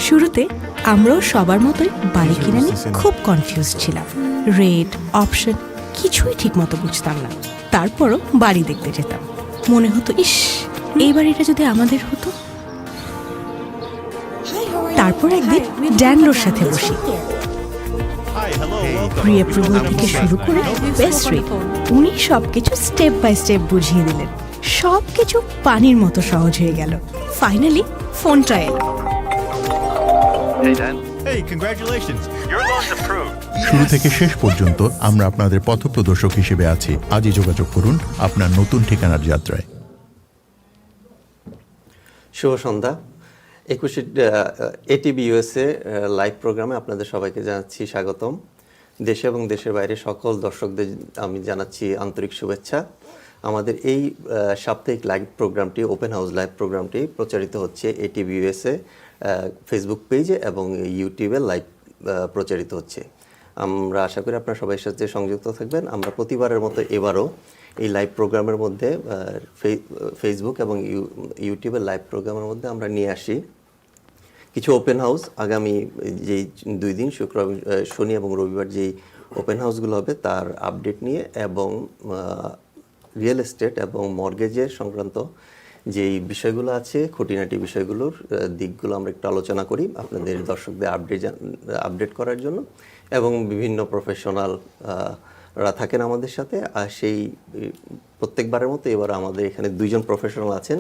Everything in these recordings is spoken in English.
শুরুতে আমরাও সবার মতোই বাড়ি কিনে নিয়ে খুব কনফিউজ ছিলাম। রেট, অপশন কিছুই ঠিক মতো বুঝতাম না। তারপরও বাড়ি দেখতে যেতাম, মনে হতো ইস, এই বাড়িটা যদি আমাদের হতো। তারপর একদিন ড্যানলোর সাথে বসি, প্রি অ্যাপ্রুভাল থেকে শুরু করে বেস্ট রেট, উনি সবকিছু স্টেপ বাই স্টেপ বুঝিয়ে দিলেন। সবকিছু পানির মতো সহজ হয়ে গেল। ফাইনালি ফোনটা এলো। Hey Dan. Hey, congratulations. Your loan's approved. শুরু থেকে শেষ পর্যন্ত আমরা আপনাদের পথপ্রদর্শক হিসেবে আছি। আজই যোগাযোগ করুন আপনার নতুন ঠিকানার যাত্রায়। শুভ সন্ধ্যা। 21 ATV USA লাইভ প্রোগ্রামে আপনাদের সবাইকে জানাচ্ছি স্বাগতম। দেশে এবং দেশের বাইরে সকল দর্শকদের আমি জানাচ্ছি আন্তরিক শুভেচ্ছা। আমাদের এই সাপ্তাহিক লাইভ প্রোগ্রামটি, ওপেন হাউস লাইভ প্রোগ্রামটি প্রচারিত হচ্ছে ATV USA ফেসবুক পেজে এবং ইউটিউবে লাইভ প্রচারিত হচ্ছে। আমরা আশা করি আপনারা সবাই সাথে সংযুক্ত থাকবেন। আমরা প্রতিবারের মতো এবারও এই লাইভ প্রোগ্রামের মধ্যে ফেসবুক এবং ইউটিউবের লাইভ প্রোগ্রামের মধ্যে আমরা নিয়ে আসি কিছু ওপেন হাউস। আগামী যেই 2 দিন শনি এবং রবিবার যেই ওপেন হাউসগুলো হবে তার আপডেট নিয়ে এবং রিয়েল এস্টেট এবং মর্গেজের সংক্রান্ত যেই বিষয়গুলো আছে, খুঁটিনাটি বিষয়গুলোর দিকগুলো আমরা একটু আলোচনা করি আপনাদের দর্শকদের আপডেট করার জন্য। এবং বিভিন্ন প্রফেশনালরা থাকেন আমাদের সাথে। আর সেই প্রত্যেকবারের মতো এবার আমাদের এখানে 2 জন প্রফেশনাল আছেন।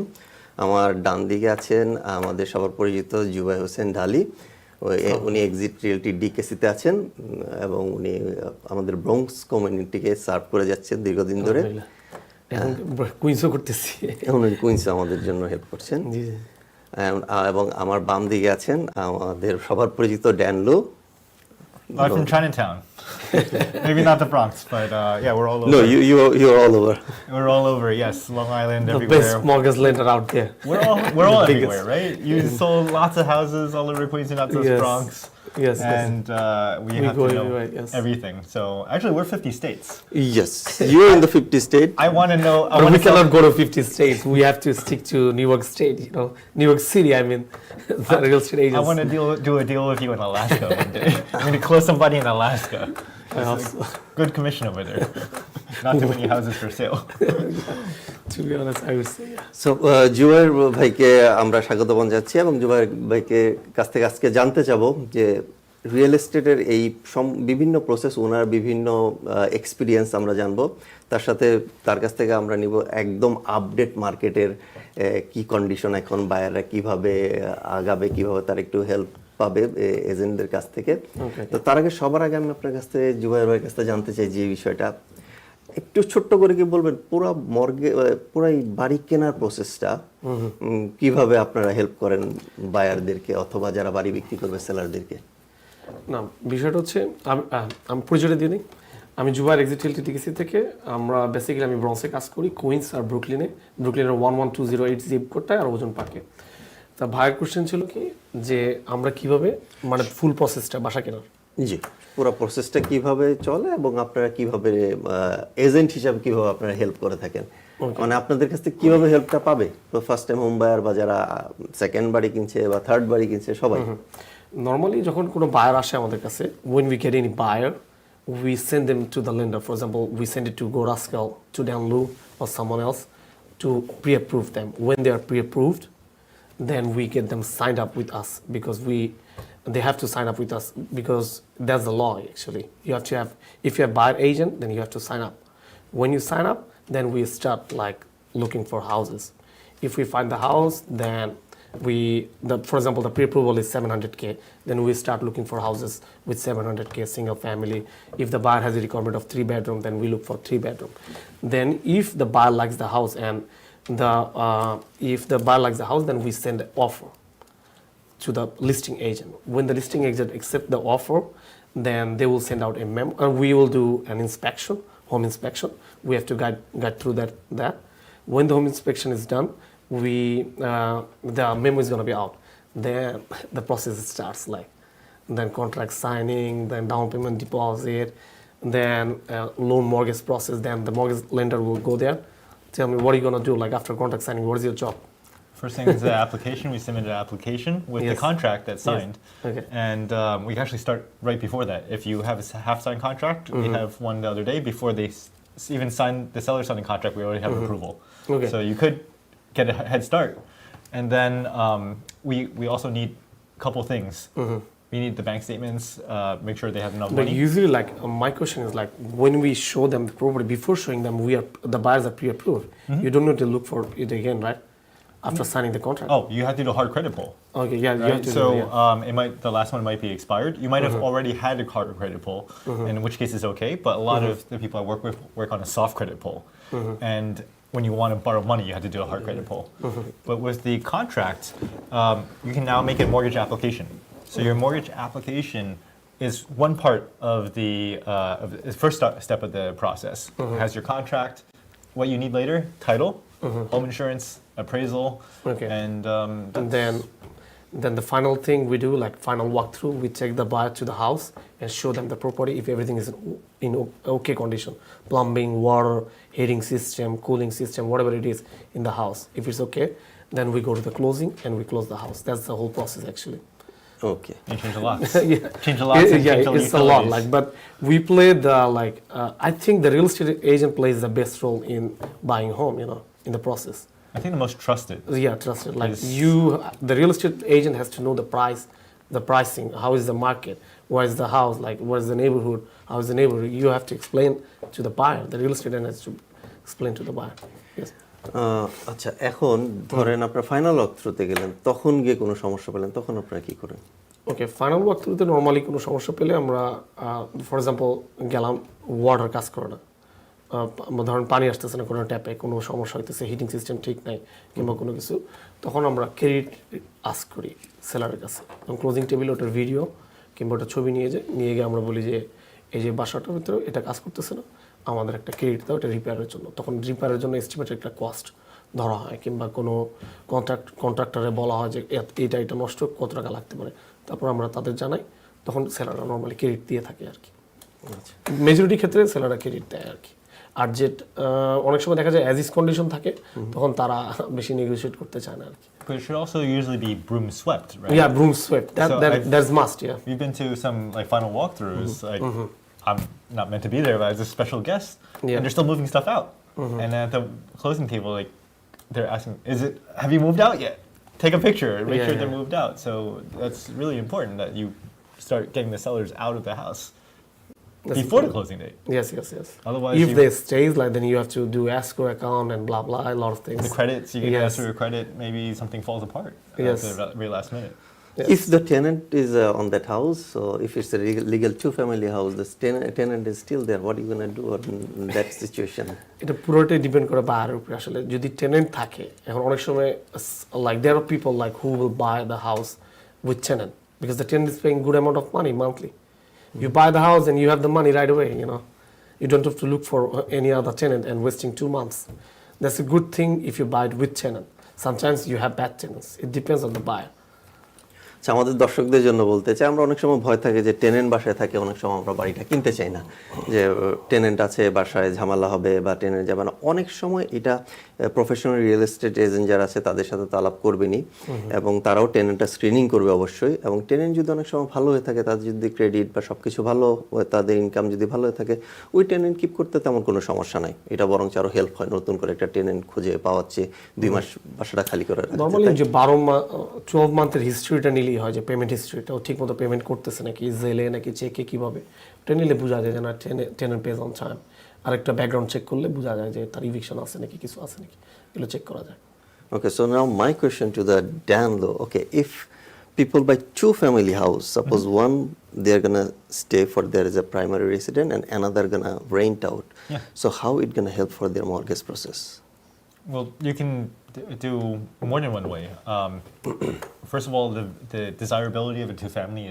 আমার ডান দিকে আছেন আমাদের সবার পরিচিত জুবায়ের হোসেন ঢালি, উনি এক্সিট রিয়েলটি ডিকেসিতে আছেন এবং উনি আমাদের ব্রঙ্কস কমিউনিটিকে সার্ভ করে যাচ্ছেন দীর্ঘদিন ধরে। কুইন্সও করতেছি, এখন কুইন্স আমাদের জন্য হেল্প করছেন। এবং আমার বাম দিকে আছেন আমাদের সবার পরিচিত ড্যানলো। I'm from Chinatown. Maybe not the Bronx, but yeah, we're all over. No, you're all over. We're all over. Yes, Long Island, the everywhere. best mortgage lender out there. We're all everywhere, right? You sold lots of houses all over Queens and not just Yes. Bronx. Yes, and we have go to know everywhere, yes. everything. So actually, we're 50 states. Yes, you're in the 50 state. I want to know. But we cannot go to 50 states. We have to stick to New York State. You know, New York City. I mean, the real estate agents. I want to do a deal with you in Alaska one day. I'm going to close somebody in Alaska. Good commission over there. Not too many houses for sale. To be honest, I would say yeah. So, Zubair ভাইকে আমরা স্বাগত জানাচ্ছি এবং জুবায়ের ভাইকে কাছ থেকে আজকে জানতে চাবো যে রিয়েল এস্টেটের এই বিভিন্ন প্রসেস, ওনার বিভিন্ন এক্সপিরিয়েন্স আমরা জানবো। তার সাথে তার কাছ থেকে আমরা নিব একদম আপডেট মার্কেটের কি কন্ডিশন এখন, বায়াররা কিভাবে আগাবে, কিভাবে তার একটু হেল্প পাবে এজেন্টদের কাছ থেকে। তো তার আগে সবার আগে আমি আপনার কাছ থেকে জুবায়ের ভাইয়ের কাছ থেকে জানতে চাই যে বিষয়টা একটু ছোট্ট করে কি বলবেন, পুরো বাড়ি কেনার প্রসেসটা কিভাবে আপনারা হেল্প করেন বায়ারদেরকে অথবা যারা বাড়ি বিক্রি করবে সেলারদেরকে? না, বিষয়টা হচ্ছে আমি পরিচয় দিয়ে নিই। আমি জুবায়ের এক্সিট রিয়েলটি ডিকেসি থেকে। আমরা বেসিক্যালি আমি ব্রঙ্কসে কাজ করি, কুইন্স আর ব্রুকলিনের 11208 জিপ কোডটায় আর ওজন পার্কে। তা ভাইয়ের কোশ্চেন ছিল কি যে আমরা কিভাবে মানে ফুল প্রসেসটা বাসা কেনার। জি, পুরো প্রসেসটা কিভাবে চলে এবং আপনারা কিভাবে এজেন্ট হিসাবে কিভাবে আপনারা হেল্প করে থাকেন, মানে আপনাদের কাছ থেকে কিভাবে হেল্পটা পাবে ফার্স্ট টাইম হোম বায়ার বা যারা সেকেন্ড বাড়ি কিনছে বা থার্ড বাড়ি কিনছে সবাই? Normally, যখন কোনো buyer আসে আমাদের কাছে, when we get any buyer, we send them to the lender. For example, we send it to Rascal, to Dan Lu, or someone else to pre-approve them. When they are pre-approved, then we get them signed up with us because they have to sign up with us because that's the law actually. You have to have, if you're a buyer agent, then you have to sign up. When you sign up, then we start like looking for houses. If we find the house, then for example, the pre-approval is 700K, then we start looking for houses with 700K single family. If the buyer has a requirement of 3 bedroom, then we look for 3 bedroom. Then if the buyer likes the house and if the buyer likes the house, then we send an offer to the listing agent. When the listing agent accepts the offer, then they will send out a memo, and we will do an inspection, home inspection. We have to guide through that. When the home inspection is done, the memo is going to be out. Then the process starts, like then contract signing, then down payment deposit, then loan mortgage process. Then the mortgage lender will go there. Tell me, what are you going to do? Like after contract signing, what is your job? First thing is the application. We submit an application with the Yes. contract that's signed. Yes. Okay. And we can actually start right before that. If you have a half-signed contract, we have one the other day. Before they even sign, the seller signing contract, we already have approval. Okay. So you could get a head start. And then we also need a couple things. We need the bank statements, make sure they have enough But money. usually, like my question is like when we show them the property, before showing them, the buyers are pre-approved. You don't need to look for it again, right? After signing the contract. Oh, you have to do a hard credit pull. Okay, yeah, you have Right? to So do it, the last one might be expired. You might have already had a hard credit pull, in which case it's okay. But a lot of the people I work with work on a soft credit pull, and when you want to borrow money, you have to do a hard credit pull. But with the contract, you can now make a mortgage application. So your mortgage application is one part of the first step of the process. It has your contract, what you need later, title, home insurance, appraisal, Okay. and And then the final thing we do, like final walkthrough, we take the buyer to the house and show them the property if everything is in okay condition. Plumbing, water, heating system, cooling system, whatever it is in the house. If it's okay, then we go to the closing and we close the house. That's the whole process actually. Okay you change the locks. Yeah. Change the locks and change the It's a lot. utilities. Like, but we play the I think the real estate agent plays the best role in buying home. In the process. I think the most trusted. Yeah, trusted. Like Yes. the real estate agent has to know the price, the pricing. How is the market? Where is the house? Like, where is the neighborhood? How is the neighborhood? You have to explain to the buyer. The real estate agent has to explain to the buyer. Yes. আচ্ছা, এখন ধরেন আপনার final walk থ্রুতে গেলেন, তখন গিয়ে কোনো সমস্যা পেলেন, তখন আপনারা কি করেন? ওকে, ফাইনাল ওয়াক থ্রুতে নর্মালি কোনো সমস্যা পেলে আমরা ফর এক্সাম্পল গেলাম, ওয়াটার কাজ করে না, ধরেন পানি আসতেছে না কোনো ট্যাপে, কোনো সমস্যা হইতেছে, হিটিং সিস্টেম ঠিক নাই কিংবা কোনো কিছু, তখন আমরা ক্রেডিট আস্ক করি সেলারের কাছে। এবং ক্লোজিং টেবিলে ওটার ভিডিও কিংবা ওটা ছবি নিয়ে গিয়ে আমরা বলি যে এই যে বাসাটার ভিতরে এটা কাজ করতেছে না, আমাদের একটা ক্রেডিট দাও এটা রিপেয়ারের জন্য। তখন রিপেয়ারের জন্য এস্টিমেটেড একটা কস্ট ধরা হয়, কিংবা কোনো কন্ট্রাক্টরে বলা হয় যে এটা নষ্ট কত টাকা লাগতে পারে, তারপর আমরা তাদের জানাই, তখন সেলাররা নর্মালি ক্রেডিট দিয়ে থাকে আর কি। মেজরিটি ক্ষেত্রে সেলাররা ক্রেডিট দেয় আর কি। আর যে অনেক সময় দেখা যায় অ্যাজ ইজ কন্ডিশন থাকে, তখন তারা বেশি নেগোশিয়েট করতে চায় না আর কি। But it should also usually be broom swept, right? Yeah, broom swept. So That's must, yeah. We've been to some like final walkthroughs. Like I'm not meant to be there, but as a special guest, Yeah. and they're still moving stuff out. And at the closing table, like they're asking, have you moved out yet? Take a picture and make Yeah, sure yeah. they're moved out. So that's really important that you start getting the sellers out of the house before the closing date. Yes. Otherwise, if they stays, like then you have to do escrow account and blah blah, a lot of things. the credits, you get Yes. asked for your credit, maybe something falls apart Yes. at the very last minute. Yes. If the tenant is on that house, so if it's a legal two-family house, the tenant is still there, what are you going to do in that situation? এটা পুরোটাই depend করে বায়ারের উপরে আসলে। যদি tenant থাকে, এখন অনেক সময় like there are people like who will buy the house with tenant because the tenant is paying good amount of money monthly. You buy the house and you have the money right away, You don't have to look for any other tenant and wasting 2 months. That's a good thing if you buy it with tenant. Sometimes you have bad tenants. It depends on the buyer. আচ্ছা, আমাদের দর্শকদের জন্য বলতে চাই, আমরা অনেক সময় ভয় থাকে যে টেনেন্ট বাসায় থাকে, অনেক সময় আমরা বাড়িটা কিনতে চাই না, যে টেনেন্ট আছে বাসায় ঝামেলা হবে বা টেনেন্ট যাবে না। অনেক সময় এটা প্রফেশনাল রিয়েল এস্টেট এজেন্ট যারা আছে তাদের সাথে তো আলাপ করবেনই, এবং তারাও টেনেন্টটা স্ক্রিনিং করবে অবশ্যই। এবং টেনেন্ট যদি অনেক সময় ভালো হয়ে থাকে, তাদের যদি ক্রেডিট বা সব কিছু ভালো, তাদের ইনকাম যদি ভালো হয়ে থাকে, ওই টেনেন্ট কিপ করতে তেমন কোনো সমস্যা নাই। এটা বরং আরও হেল্প হয় নতুন করে একটা টেনেন্ট খুঁজে পাওয়াচ্ছে 2 মাস বাসাটা খালি করে রাখতে। নর্মালি যে 12 মান্থের হিস্ট্রিটা নিলেই হয়, যে পেমেন্ট হিস্ট্রিটাও ঠিক মতো পেমেন্ট করতেছে নাকি, জেলে নাকি চেকে, কিভাবে এটা নিলে বোঝা যায় যে না টেনেন্ট পেজ অন টাইম। আর একটা ব্যাকগ্রাউন্ড চেক করলে বোঝা যায় যে তার ইভিকশন আছে নাকি, কিছু আছে নাকি, এগুলো চেক করা যায়। Okay, so now my question to the Dan though, okay, if people buy two-family house, suppose one they're gonna stay for there as a primary resident and another gonna rent out. Yeah. So how it gonna help for their mortgage process? Well, you can do more than one way. First of all, the desirability of a two-family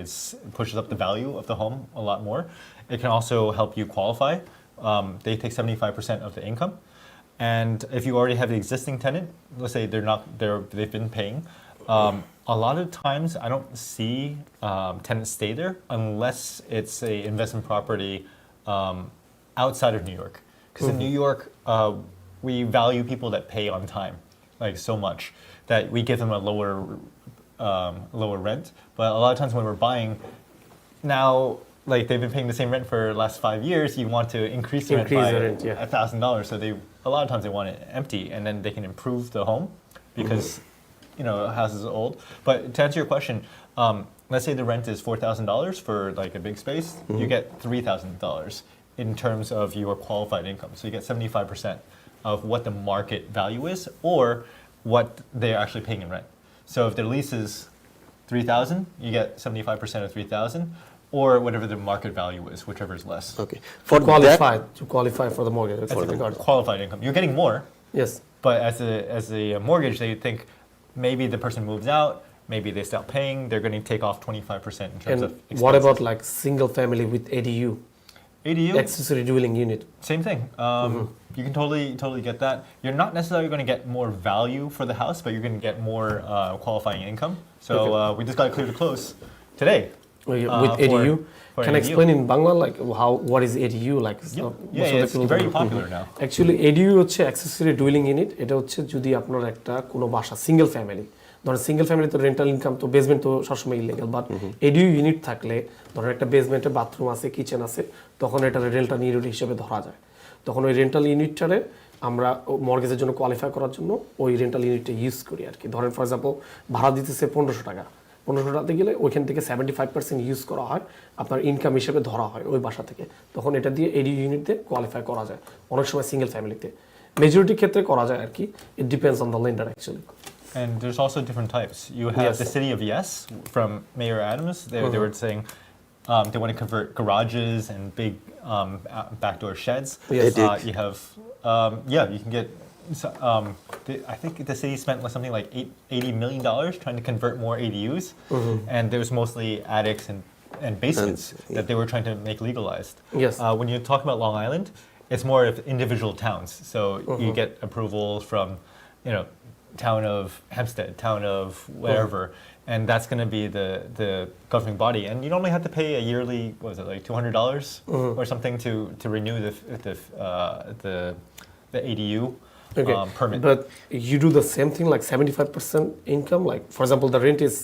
pushes up the value of the home a lot more. It can also help you qualify. They take 75% of the income, and if you already have the existing tenant, let's say they've been paying. A lot of times, I don't see tenants stay there unless it's a investment property outside of New York. Because in New York, we value people that pay on time, like so much that we give them a lower rent. But a lot of times when we're buying, now like they've been paying the same rent for the last 5 years, you want to increase the rent by $1,000. So a lot of times they want it empty, and then they can improve the home because a house is old. But to answer your question, let's say the rent is $4,000 for like a big space, you get $3,000 in terms of your qualified income. So you get 75% of what the market value is or what they're actually paying in rent. So if their lease is $3,000, you get 75% of $3,000, or whatever the market value is, whichever is less. Okay. To qualify for the mortgage. For the qualified income, you're getting more. Yes. But as a mortgage, they think maybe the person moves out, maybe they stop paying, they're going to take off 25% in terms of expenses. What about like single family with ADU? ADU? Accessory dwelling unit. Same thing. You can totally get that. You're not necessarily going to get more value for the house, but you're going to get more qualifying income. So we just got to clear the close today. With ADU? Can I explain in Bangla like what is ADU like? It's very popular now. Actually ADU হচ্ছে accessory dwelling unit. এটা হচ্ছে যদি আপনার একটা কোনো বাসা single family, ধরেন single family তো রেন্টাল ইনকাম তো বেসমেন্ট তো সবসময় ইলিগাল, বাট ADU ইউনিট থাকলে ধরেন একটা বেসমেন্টে বাথরুম আছে, কিচেন আছে, তখন এটা রেন্টাল ইউনিট হিসেবে ধরা যায়। তখন ওই রেন্টাল ইউনিটটারে আমরা মর্গেজের জন্য কোয়ালিফাই করার জন্য ওই রেন্টাল ইউনিটটা ইউজ করি আর কি। ধরেন ফর এক্সাম্পল ভাড়া দিতেছে 1500 টাকা, 1500 টাকাতে গেলে ওইখান থেকে 75% ইউজ করা হয়, আপনার ইনকাম হিসেবে ধরা হয় ওই বাসা থেকে, তখন এটা দিয়ে ADU ইউনিটে কোয়ালিফাই করা যায়। অনেক সময় সিঙ্গেল ফ্যামিলিতে, মেজরিটি ক্ষেত্রে করা যায় আর কি। It depends on the lender actually. And there's also different types. You have the city of yes from Mayor Adams. They were saying they want to convert garages and big backdoor sheds. You have you can get. I think the city spent something like $80 million trying to convert more ADUs, and there was mostly attics and basements that they were trying to make legalized. Yes. When you talk about Long Island, it's more of individual towns. So you get approval from, town of Hempstead, town of wherever, and that's going to be the governing body. And you normally have to pay a yearly, what was it, like $200 or something to renew the ADU. Permit. But you do the same thing, like 75% income. Like for example, the rent is,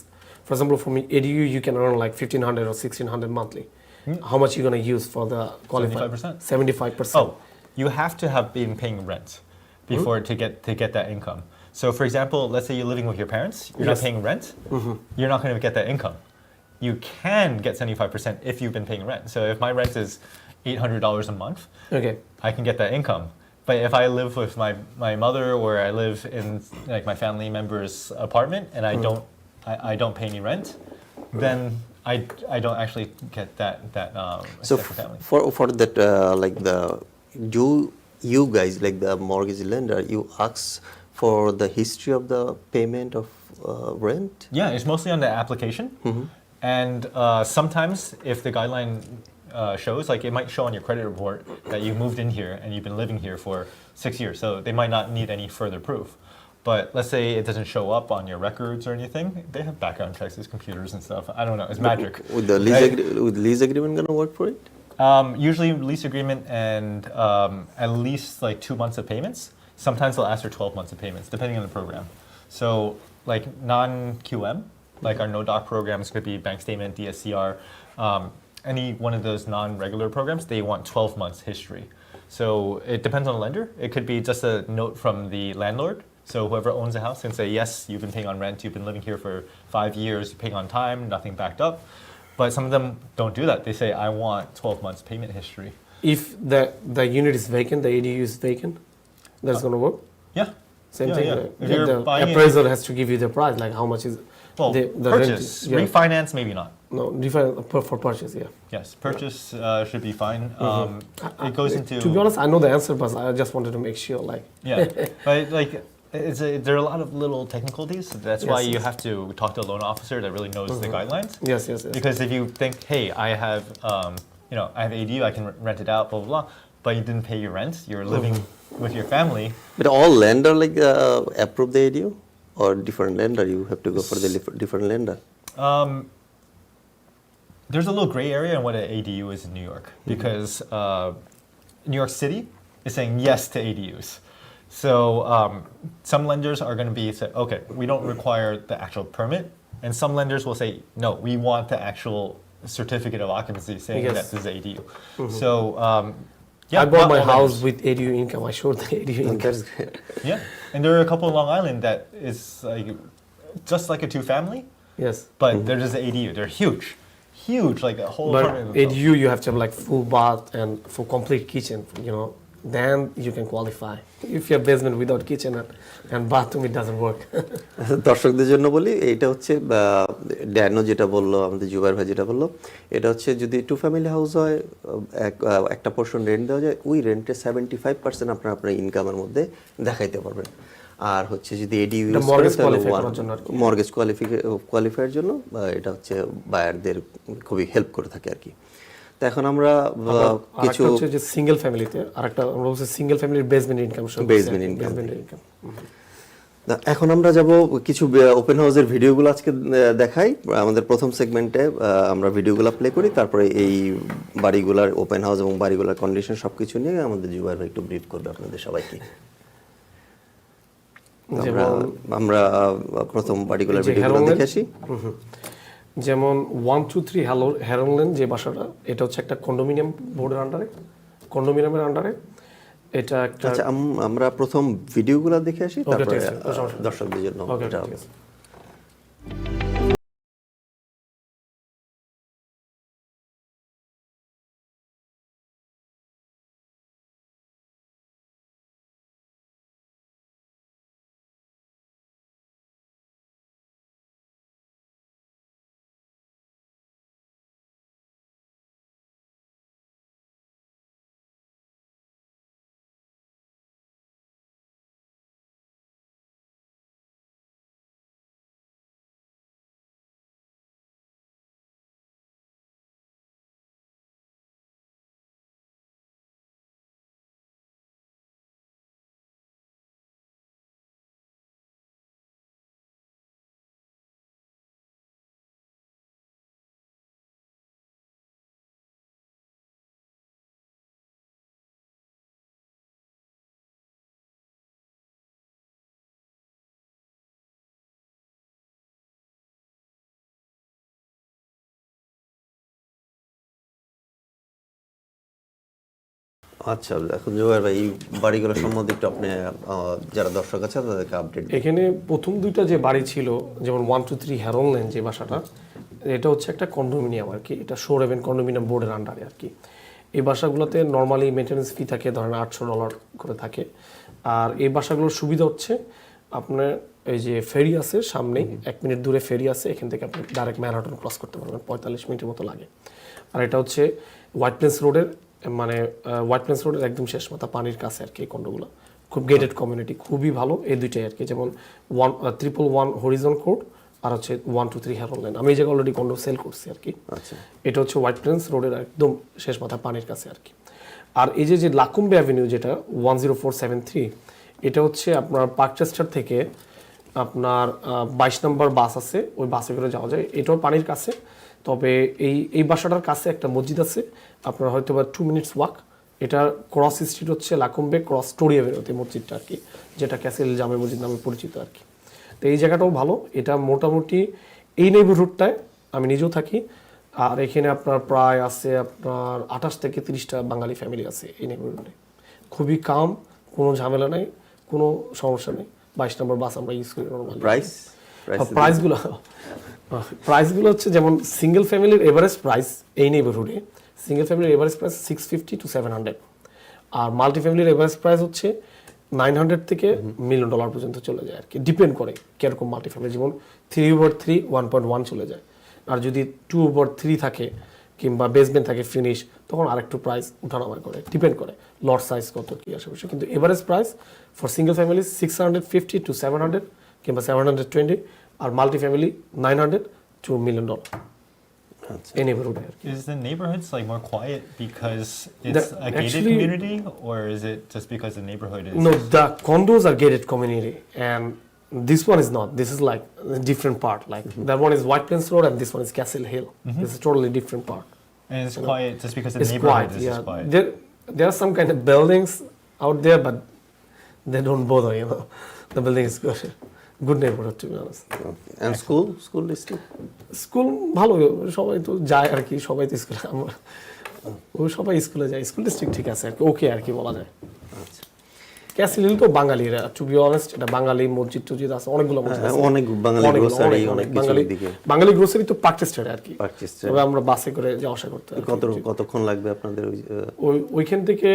for example, for me ADU you can earn like $1,500 or $1,600 monthly. How much are you gonna use for the qualified? 75%. Oh, you have to have been paying rent before to get that income. So for example, let's say you're living with your parents, you're not paying rent, you're not going to get that income. You can get 75% if you've been paying rent. So if my rent is $800 a month, I can get that income. But if I live with my mother, or I live in like my family member's apartment, and I don't pay any rent, then I don't actually get that so family. For that you guys like the mortgage lender, you ask for the history of the payment of rent? Yeah, it's mostly on the application, and sometimes if the guideline shows, like it might show on your credit report that you moved in here and you've been living here for 6 years, so they might not need any further proof. But let's say it doesn't show up on your records or anything, they have background checks, there's computers and stuff. I don't know, it's magic. With the lease agreement gonna work for it? Usually lease agreement and at least like 2 months of payments. Sometimes they'll ask for 12 months of payments, depending on the program. So like non-QM, like our no-doc programs could be bank statement, DSCR, any one of those non-regular programs, they want 12 months history. So it depends on the lender. It could be just a note from the landlord. So whoever owns the house can say, yes, you've been paying on rent, you've been living here for 5 years, you're paying on time, nothing backed up. But some of them don't do that. They say, I want 12 months payment history. If the unit is vacant, the ADU is vacant, that's going to work? Yeah. Same thing. If you're the buying appraiser has to give you the price, like how much is well, the purchase. rent. Refinance, maybe not. No, different for purchase, yeah. Yes, purchase should be fine. It goes into. To be honest, I know the answer, but I just wanted to make sure, like. Yeah, but like there are a lot of little technicalities. That's why Yes, you yes. have to talk to a loan officer that really knows the guidelines. Yes. Because if you think, hey, I have I have ADU, I can rent it out, blah blah blah, but you didn't pay your rent, you're living with your family. But all lender like approve the ADU or different lender? You have to go for the different lender. There's a little gray area in what an ADU is in New York because New York City is saying yes to ADUs. So some lenders are going to be say, okay, we don't require the actual permit, and some lenders will say, no, we want the actual certificate of occupancy saying Yes. that this is ADU. So yeah, I bought not my all house lenders. with ADU income. I showed the ADU income. That's great. Yeah, and there are a couple in Long Island that is like just like a two-family, Yes. but they're just ADU. They're huge, like a whole But apartment. themselves. ADU, you have to have like full bath and full complete kitchen, then you can qualify. If you have basement without kitchen and bathroom, it doesn't work. দর্শকদের জন্য বলি এইটা হচ্ছে Dano যেটা বললো, আমাদের জুবায়ের ভাই যেটা বললো, এটা হচ্ছে যদি 2 ফ্যামিলি হাউস হয় একটা পোর্শন রেন্ট দেওয়া যায়, ওই রেন্টের 75% আপনার ইনকামের মধ্যে দেখাইতে পারবেন। আর হচ্ছে যদি এডিইউ এটা mortgage qualify করার জন্য আর কি। মর্গেজ কোয়ালিফাইয়ের জন্য এটা হচ্ছে বায়ারদের খুবই হেল্প করে থাকে আর কি। তো এখন আমরা কিছু আরেকটা হচ্ছে যে সিঙ্গেল ফ্যামিলিতে, আরেকটা আমরা বলছি সিঙ্গেল ফ্যামিলির বেসমেন্ট ইনকাম Basement income. এখন আমরা যাব কিছু ওপেন হাউসের ভিডিওগুলো আজকে দেখাই। আমাদের প্রথম সেগমেন্টে আমরা ভিডিওগুলো প্লে করি, তারপরে এই বাড়িগুলোর ওপেন হাউস এবং বাড়িগুলোর কন্ডিশন সবকিছু নিয়ে আমাদের জুবায়ের ভাই একটু ব্রিফ করবে আপনাদের সবাইকে। আমরা প্রথম বাড়িগুলোর ভিডিওগুলো দেখে আসি। যেমন 123 হেরন লেন যে বাসাটা, এটা হচ্ছে একটা কন্ডোমিনিয়াম বোর্ডের আন্ডারে, কন্ডোমিনিয়ামের আন্ডারে। এটা একটা আচ্ছা, আমরা প্রথম ভিডিওগুলো দেখে আসি, তারপরে ঠিক আছে, কোনো সমস্যা নেই। দর্শকদের জন্য Okay, এটা ঠিক আছে। আচ্ছা, এখন জুবায়ের ভাই এই বাড়িগুলো সম্বন্ধে একটু আপনি যারা দর্শক আছে তাদেরকে আপডেট। এখানে প্রথম দুইটা যে বাড়ি ছিল, যেমন 123 হেরন লেন যে বাসাটা, এটা হচ্ছে একটা কন্ডোমিনিয়াম আর কি, এটা শোরেভেন কন্ডোমিনিয়াম বোর্ডের আন্ডারে আর কি। এই বাসাগুলোতে নর্মালি মেনটেন্যান্স ফি থাকে ধরেন $800 করে থাকে। আর এই বাসাগুলোর সুবিধা হচ্ছে আপনার এই যে ফেরি আছে সামনেই, 1 মিনিট দূরে ফেরি আছে, এখান থেকে আপনি ডাইরেক্ট ম্যানহাটন ক্রস করতে পারবেন, 45 মিনিটের মতো লাগে। আর এটা হচ্ছে হোয়াইট প্লেন্স রোডের, মানে হোয়াইট প্লেন্স রোডের একদম শেষ মাথা পানির কাছে আর কি। এই কন্ডোগুলো খুব গেটেড কমিউনিটি, খুবই ভালো এই দুইটাই আর কি। যেমন 111 হরিজন কোড আর হচ্ছে 123 হেরন লেন। আমি এই জায়গায় অলরেডি কন্ডো সেল করছি আর কি। আচ্ছা, এটা হচ্ছে হোয়াইট প্লেন্স রোডের একদম শেষ মাথা পানির কাছে আর কি। আর এই যে লাকুম্বে অ্যাভিনিউ যেটা 10473, এটা হচ্ছে আপনার পার্কচেস্টার থেকে আপনার 22 নম্বর বাস আছে, ওই বাসে করে যাওয়া যায়। এটাও পানির কাছে, তবে এই বাসাটার কাছে একটা মসজিদ আছে, আপনার হয়তো বা 2 মিনিটস ওয়াক। এটা ক্রস স্ট্রিট হচ্ছে লাকুম্বে ক্রস স্টোরি অ্যাভিনিউতে মসজিদটা আর কি, যেটা ক্যাসেল জামে মসজিদ নামে পরিচিত আর কি। তো এই জায়গাটাও ভালো, এটা মোটামুটি এই নেইবারহুডটায় আমি নিজেও থাকি। আর এখানে আপনার প্রায় আছে আপনার 28 থেকে 30টা বাঙালি ফ্যামিলি আছে এই নেইবারহুডে। খুবই কাম, কোনো ঝামেলা নেই, কোনো সমস্যা নেই। 22 নম্বর বাস আমরা ইউজ করি নরমালি। প্রাইসগুলো হচ্ছে যেমন সিঙ্গেল ফ্যামিলির এভারেজ প্রাইস এই নেইবারহুডে, সিঙ্গেল ফ্যামিলির এভারেজ প্রাইস 650 to 700, আর মাল্টি ফ্যামিলির এভারেজ প্রাইস হচ্ছে 900 থেকে $1 মিলিয়ন পর্যন্ত চলে যায় আর কি। ডিপেন্ড করে কিরকম মাল্টি ফ্যামিলি, যেমন 3/3 1.1 চলে যায়, আর যদি 2/3 থাকে কিংবা বেসমেন্ট থাকে ফিনিশ, তখন আরেকটু প্রাইস উঠানামা করে, ডিপেন্ড করে লট সাইজ কত কি আশেপাশে। কিন্তু average price for single family 650 to 700 কিংবা 720, আর মাল্টি ফ্যামিলি 900 to $1 million এই নেইবারহুডে আর কি। Is the neighborhoods like more quiet because it's The- a gated actually- community, or is it just because the neighborhood is? No, the condos are gated community, and this one is not. This is like a different part. Like that one is White Plains Road, and this one is Castle Hill. This is totally different part. And it's quiet just because the It's neighborhood quiet. is Yeah, just quiet. there are some kind of buildings out there, but they don't bother. You know, the building is good neighborhood to be honest. And school district? School ভালো, সবাই তো যায় আর কি, সবাই তো স্কুলে, আমরা সবাই স্কুলে যায়। স্কুল ডিস্ট্রিক্ট ঠিক আছে আর কি, ওকে আর কি বলা যায়। ক্যাসেল হিল তো বাঙালিরা, টু বি অনেস্ট, এটা বাঙালি মসজিদ টজিদ আছে, অনেকগুলো মসজিদ আছে, অনেক বাঙালি গ্রোসারি, অনেক কিছুর দিকে। বাঙালি গ্রোসারি তো পার্ক স্ট্রিটে আর কি, Park Street। তবে আমরা বাসে করে যাওয়া আসা করতে হয়। কতক্ষণ লাগবে আপনাদের ওইখান থেকে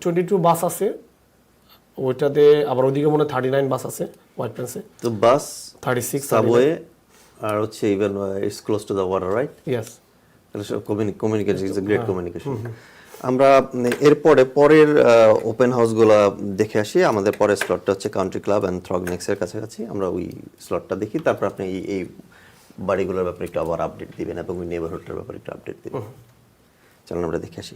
22 বাস আছে, ওইটাতে আবার ওইদিকে মনে হয় 39 বাস আছে হোয়াইট প্লেন্সে, তো বাস, 36 সাবওয়ে, আর হচ্ছে even it's close to the water, right? Yes. Communication is a great communication. আমরা এরপরে পরের ওপেন হাউসগুলো দেখে আসি। আমাদের পরের স্লটটা হচ্ছে কান্ট্রি ক্লাব অ্যান্ড থ্রগনেক্সের কাছাকাছি। আমরা ওই স্লটটা দেখি, তারপর আপনি এই বাড়িগুলোর ব্যাপারে একটু আবার আপডেট দিবেন এবং ওই নেইবারহুডটার ব্যাপারে একটু আপডেট দিবেন। চলুন আমরা দেখে আসি।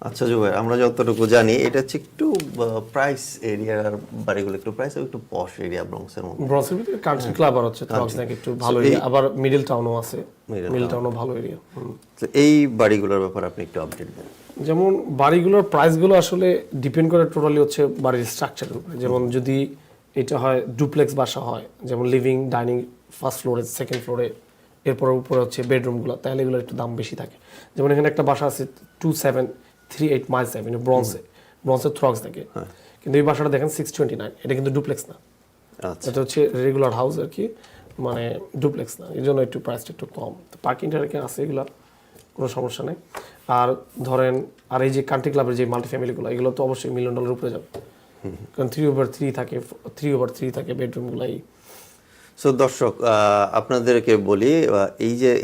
আচ্ছা জুবাইর, আমরা যতটুকু জানি এটা হচ্ছে একটু প্রাইস এরিয়ার বাড়িগুলো, একটু প্রাইস একটু পশ এরিয়া ব্রঙ্কসের মধ্যে। ব্রঙ্কসের ভিতরে কান্ট্রি ক্লাব আর হচ্ছে থ্রগনেক একটু ভালো এরিয়া, আবার মিডল টাউনও আছে, মিডল টাউনও ভালো এরিয়া। তো এই বাড়িগুলোর ব্যাপারে আপনি একটু আপডেট দেন। যেমন বাড়িগুলোর প্রাইসগুলো আসলে ডিপেন্ড করে টোটালি হচ্ছে বাড়ির স্ট্রাকচারের উপরে। যেমন যদি এটা হয় ডুপ্লেক্স বাসা হয়, যেমন লিভিং ডাইনিং ফার্স্ট ফ্লোরে, সেকেন্ড ফ্লোরে, এরপর উপরে হচ্ছে বেডরুমগুলো, তাহলে এগুলোর একটু দাম বেশি থাকে। যেমন এখানে একটা বাসা আছে 2738 মাইলস অ্যাভিনিউ, ব্রঞ্জের থ্রগস থাকে, কিন্তু এই বাসাটা দেখেন 629, এটা কিন্তু ডুপ্লেক্স না, আচ্ছা, এটা হচ্ছে রেগুলার হাউস আর কি, মানে ডুপ্লেক্স না, এই জন্য একটু প্রাইসটা একটু কম। তো পার্কিংটা রেখে আছে, এগুলো কোনো সমস্যা নেই। আর ধরেন আর এই যে কান্ট্রি ক্লাবের যে মাল্টি ফ্যামিলিগুলো, এগুলো তো অবশ্যই $1 million উপরে যাবে, কারণ 3/3 থাকে বেডরুমগুলাই। সো দর্শক আপনাদেরকে বলি,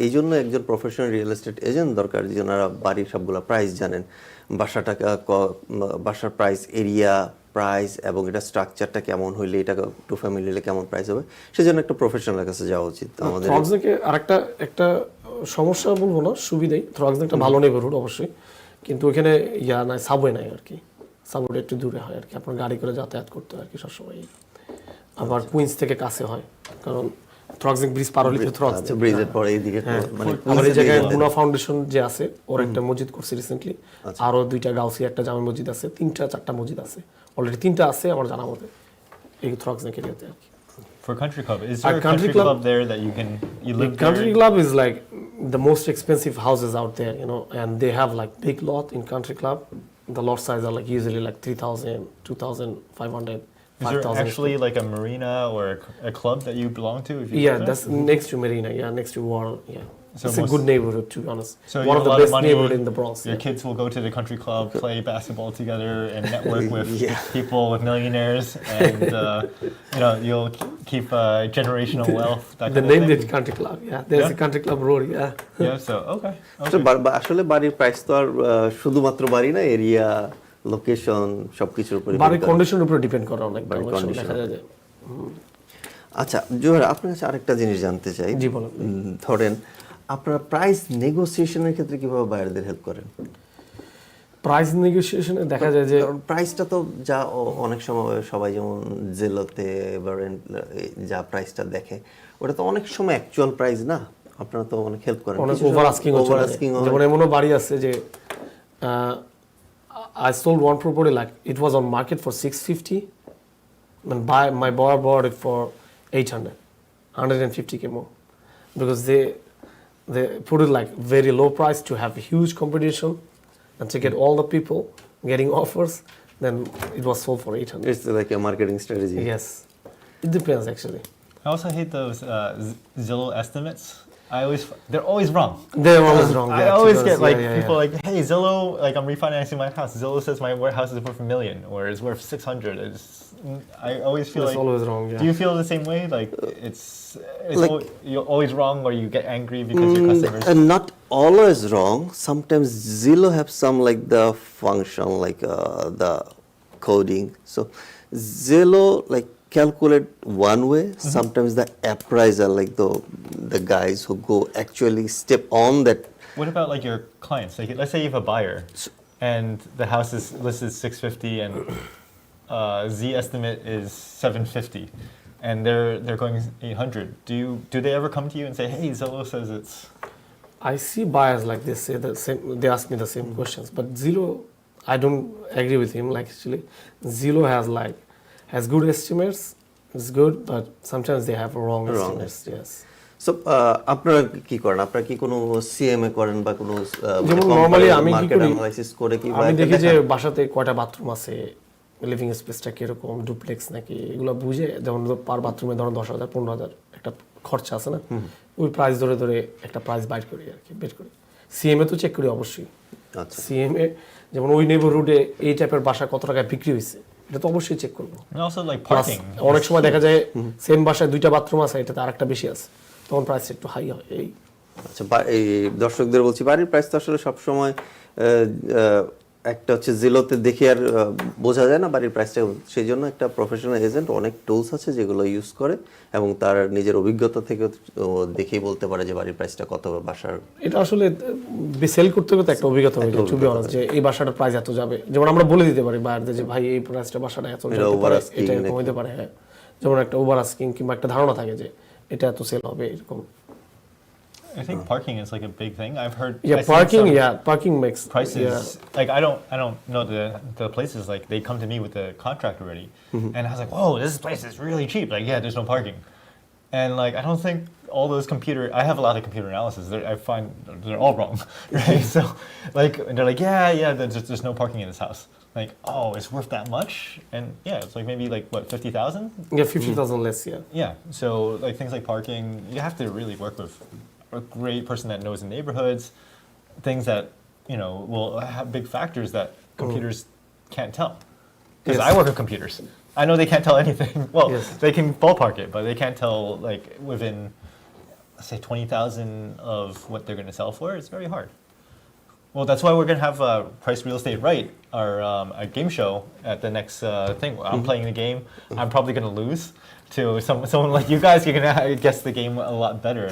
এই জন্য একজন প্রফেশনাল রিয়েল এস্টেট এজেন্ট দরকার, যারা বাড়ির সবগুলো প্রাইস জানেন, বাসার প্রাইস, এরিয়া প্রাইস, এবং এটা স্ট্রাকচারটা কেমন হইলে, এটা টু ফ্যামিলি হলে কেমন প্রাইস হবে, সেজন্য একটা প্রফেশনালের কাছে যাওয়া উচিত আমাদের। থ্রগসনেকে আরেকটা একটা সমস্যা বলবো না, সুবিধাই, থ্রগসনেক একটা ভালো নেইবারহুড অবশ্যই, কিন্তু ওখানে নাই, সাবওয়ে নাই আর কি, সাবওয়ে একটু দূরে হয় আর কি, আপনার গাড়ি করে যাতায়াত করতে হয় আর কি সবসময়। আবার কুইন্স থেকে কাছে হয়, কারণ থ্রগসনেক ব্রিজ পার হলে থ্রগস ব্রিজের পরে এইদিকে মানে আমার এই জায়গায় মুনা ফাউন্ডেশন যে আছে, ওর একটা মসজিদ করছে রিসেন্টলি, আরো 2টা গাউসি, একটা জামে মসজিদ আছে, 3-4টা মসজিদ আছে, অলরেডি 3টা আছে আমার জানা মতে এই থ্রগসনেক এরিয়াতে আর কি। For country club, is there a country club there that you live there? Country club is like the most expensive houses out there, you know, and they have like big lot in country club. The lot size are like usually like 3,000, 2,500, Is there 5,000. actually like a marina or a club that you belong to? If you Yeah, live there? that's next to Marina. Yeah, next to water. Yeah, So it's a most- good neighborhood to be honest. So you One of have a the lot of best money, neighborhood in the Bronx. Your Yeah. kids will go to the country club, play basketball together, and network with Yeah. people, with millionaires, and you'll keep generational wealth. That The kind of name thing. is country club. Yeah, there's Yeah. a country club road. Yeah. Yeah. So okay. আসলে বাড়ির price তো আর শুধুমাত্র বাড়ি না, area, location সবকিছুর উপর বাড়ির কন্ডিশনের উপর ডিপেন্ড করে অনেক বাড়ির অনেক সময় condition দেখা যায় যে আচ্ছা জোহর আপনার কাছে আরেকটা জিনিস জানতে চাই জি, বলুন। ধরেন আপনারা প্রাইস নেগোসিয়েশনের ক্ষেত্রে কিভাবে বায়ারদের হেল্প করেন? প্রাইস নেগোসিয়েশনে দেখা যায় যে প্রাইসটা তো যা অনেক সময় সবাই যেমন জেলোতে বা যা প্রাইসটা দেখে ওটা তো অনেক সময় অ্যাকচুয়াল প্রাইস না, আপনারা তো অনেক হেল্প করেন। অনেক ওভার আস্কিং হচ্ছে, যেমন এমনও বাড়ি আছে যে I sold one property like it was on market for 650 and my buyer bought it for 800 150k more because they put it like very low price to have a huge competition and to get all the people getting offers, then it was sold for 800. It's like a marketing strategy. Yes, it depends actually. I also hate those Zillow estimates. They're always wrong. They're always wrong. I yeah, always because- get like yeah, people like, hey, Zillow, like I'm refinancing my house. Zillow says my house is worth $1 million or it's worth 600. I always feel It's like. always wrong, yeah. Do you feel the same way? Like it's Like- you're always wrong, or you get angry because your customers. And not always wrong. Sometimes Zillow have some like the function, like the coding. So Zillow like calculate one way. Sometimes the appraiser, like the guys who go actually step on that. What about like your clients? Like, let's say you have a buyer, and the house is listed 650, and Z estimate is 750, and they're going 800. Do they ever come to you and say, hey, Zillow says it's? I see buyers like this say the same. They ask me the same questions, but Zillow, I don't agree with him. Like actually, Zillow has good estimates. It's good, but sometimes they have wrong estimates. Yes. So আপনারা কি করেন? আপনারা কি কোনো CMA করেন বা কোনো যেমন নরমালি আমি কি মার্কেট করি, অ্যানালাইসিস করে কি আমি দেখি যে বাসাতে কয়টা বাথরুম আছে, লিভিং স্পেসটা কিরকম, ডুপ্লেক্স নাকি, এগুলো বুঝে যেমন পার বাথরুমে ধরুন 10,000 15,000 একটা খরচা আছে না, ওই প্রাইস ধরে ধরে একটা প্রাইস বাইট করি আর কি, বের করি। সিএমএ তো চেক করি অবশ্যই। আচ্ছা। সিএমএ যেমন ওই নেইবারহুডে এই টাইপের বাসা কত টাকায় বিক্রি হয়েছে এটা তো অবশ্যই চেক করবো। And also like Plus, parking. অনেক সময় দেখা যায় সেম বাসায় 2টা বাথরুম আছে, এটাতে আরেকটা বেশি আছে, তখন প্রাইস একটু হাই হয়। এই আচ্ছা, এই দর্শকদের বলছি বাড়ির প্রাইস তো আসলে সবসময় একটা হচ্ছে জিলোতে দেখে আর বোঝা যায় না বাড়ির প্রাইসটা, সেই জন্য একটা প্রফেশনাল এজেন্ট অনেক টুলস আছে যেগুলো ইউজ করে এবং তার নিজের অভিজ্ঞতা থেকে দেখেই বলতে পারে যে বাড়ির প্রাইসটা কত হবে বাসার। এটা আসলে সেল করতে করতে একটা অভিজ্ঞতা হয়ে যায়, টু বি অনেস্ট, যে এই বাসাটার প্রাইস এত যাবে। যেমন আমরা বলে দিতে পারি বাইরের যে ভাই এই প্রাইসটা বাসাটা এত যেতে পারে, এটা এরকম হতে পারে। হ্যাঁ, যেমন একটা ওভার আস্কিং কিংবা একটা ধারণা থাকে যে এটা এত সেল হবে এরকম। I think parking is like a big thing. I've heard. Yeah, I've seen some parking makes prices. Yeah. Like I don't know the places. Like they come to me with the contract already, and I was like, whoa, this place is really cheap. Like yeah, there's no parking, and like I don't think all those I have a lot of computer analysis. I find they're all wrong, right? So like they're like yeah, there's no parking in this house. Like oh, it's worth that much, and yeah, it's like maybe like what 50,000. Yeah, 50,000 less. Yeah. Yeah, so like things like parking, you have to really work with a great person that knows the neighborhoods, things that will have big factors that computers can't tell. Because Yes. I work with computers, I know they can't tell anything. Well, Yes. they can ballpark it, but they can't tell like within, say, 20,000 of what they're going to sell for. It's very hard. Well, that's why we're going to have Price Real Estate Right, our a game show at the next thing. I'm playing the game. I'm probably going to lose to someone like you guys. You're going to guess the game a lot better.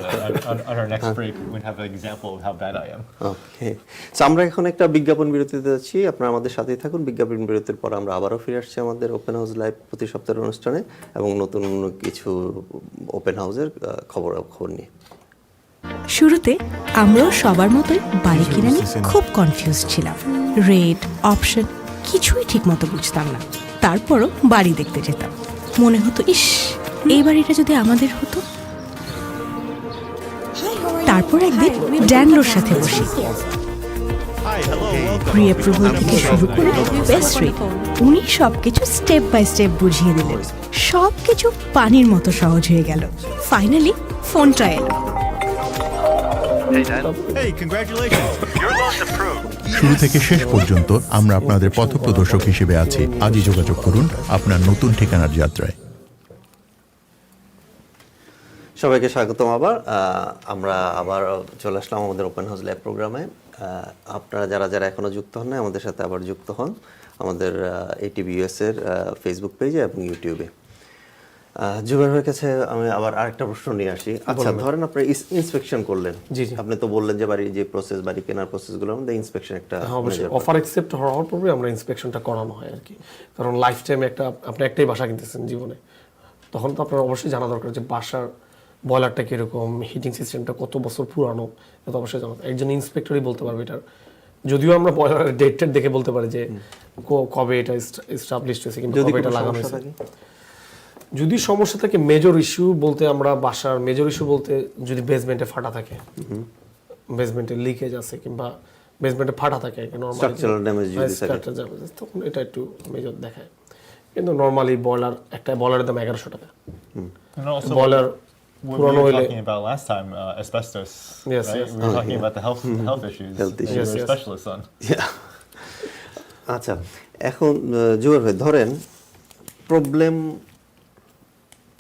On our next break, we'll have an example of how bad I am. Okay, so আমরা এখন একটা বিজ্ঞাপন বিরতিতে যাচ্ছি, আপনারা আমাদের সাথেই থাকুন। বিজ্ঞাপন বিরতির পর আমরা আবারও ফিরে আসছি আমাদের ওপেন হাউস লাইভ প্রতি সপ্তাহের অনুষ্ঠানে এবং নতুন কিছু ওপেন হাউসের খবর নিয়ে। শুরুতে আমরাও সবার মতোই বাড়ি কিনে নিয়ে খুব কনফিউজ ছিলাম। রেট, অপশন কিছুই ঠিক মতো বুঝতাম না। তারপরও বাড়ি দেখতে যেতাম, মনে হতো ইস এই বাড়িটা যদি আমাদের হতো। তারপর একদিন ড্যানলোর সাথে বসি, প্রি অ্যাপ্রুভাল থেকে শুরু করে বেস্ট রেট, উনি সবকিছু স্টেপ বাই স্টেপ বুঝিয়ে দিলেন। সবকিছু পানির মতো সহজ হয়ে গেল। ফাইনালি ফোনটা এলো। শুরু থেকে শেষ পর্যন্ত আমরা আপনাদের পথপ্রদর্শক হিসেবে আছি। আজই যোগাযোগ করুন আপনার নতুন ঠিকানার যাত্রায়। সবাইকে স্বাগতম। আমরা আবার চলে আসলাম আমাদের ওপেন হাউস লাইভ প্রোগ্রামে। আপনারা যারা এখনো যুক্ত হন না আমাদের সাথে আবার যুক্ত হন। আমাদের ATV USA এর ফেসবুক পেজে এবং ইউটিউবে। জুবাইর ভাইয়ের কাছে আমি আবার আরেকটা প্রশ্ন নিয়ে আসি। আচ্ছা, ধরেন আপনি ইন্সপেকশন করলেন, জি, জি। আপনি তো বললেন যে বাড়ির যে প্রসেস, বাড়ি কেনার প্রসেসগুলো আমাদের ইন্সপেকশন একটা অবশ্যই অফার অ্যাকসেপ্ট হওয়ার পরে আমরা ইন্সপেকশনটা করানো হয় আর কি। কারণ লাইফ টাইমে আপনি একটাই বাসা কিনতেছেন জীবনে, তখন তো আপনার অবশ্যই জানা দরকার যে বাসার বয়লারটা কীরকম, হিটিং সিস্টেমটা কত বছর পুরানো, এটা অবশ্যই জানা। একজন ইন্সপেক্টরই বলতে পারবে এটার। যদিও আমরা বয়লারের ডেট দেখে বলতে পারি যে কবে এটা এস্টাবলিশ হয়েছে কিংবা কবে এটা লাগানো হয়েছে। যদি সমস্যা থাকে মেজর ইস্যু বলতে, আমরা বাসার মেজর ইস্যু বলতে যদি বেসমেন্টে ফাটা থাকে, বেসমেন্টে লিকেজ আছে কিংবা বেসমেন্টে ফাটা থাকে, স্ট্রাকচারাল ড্যামেজ যদি থাকে, তখন এটা একটু মেজর দেখায়। কিন্তু নরমালি বয়লারের দাম 1100 টাকা। And also, boiler what we পুরনো were হইলে, talking about last time, asbestos, Yes, right? yes. We were talking about the health issues Health that issues. you're Yes, a yes. specialist on. আচ্ছা, এখন জুবাইর ভাই ধরেন problem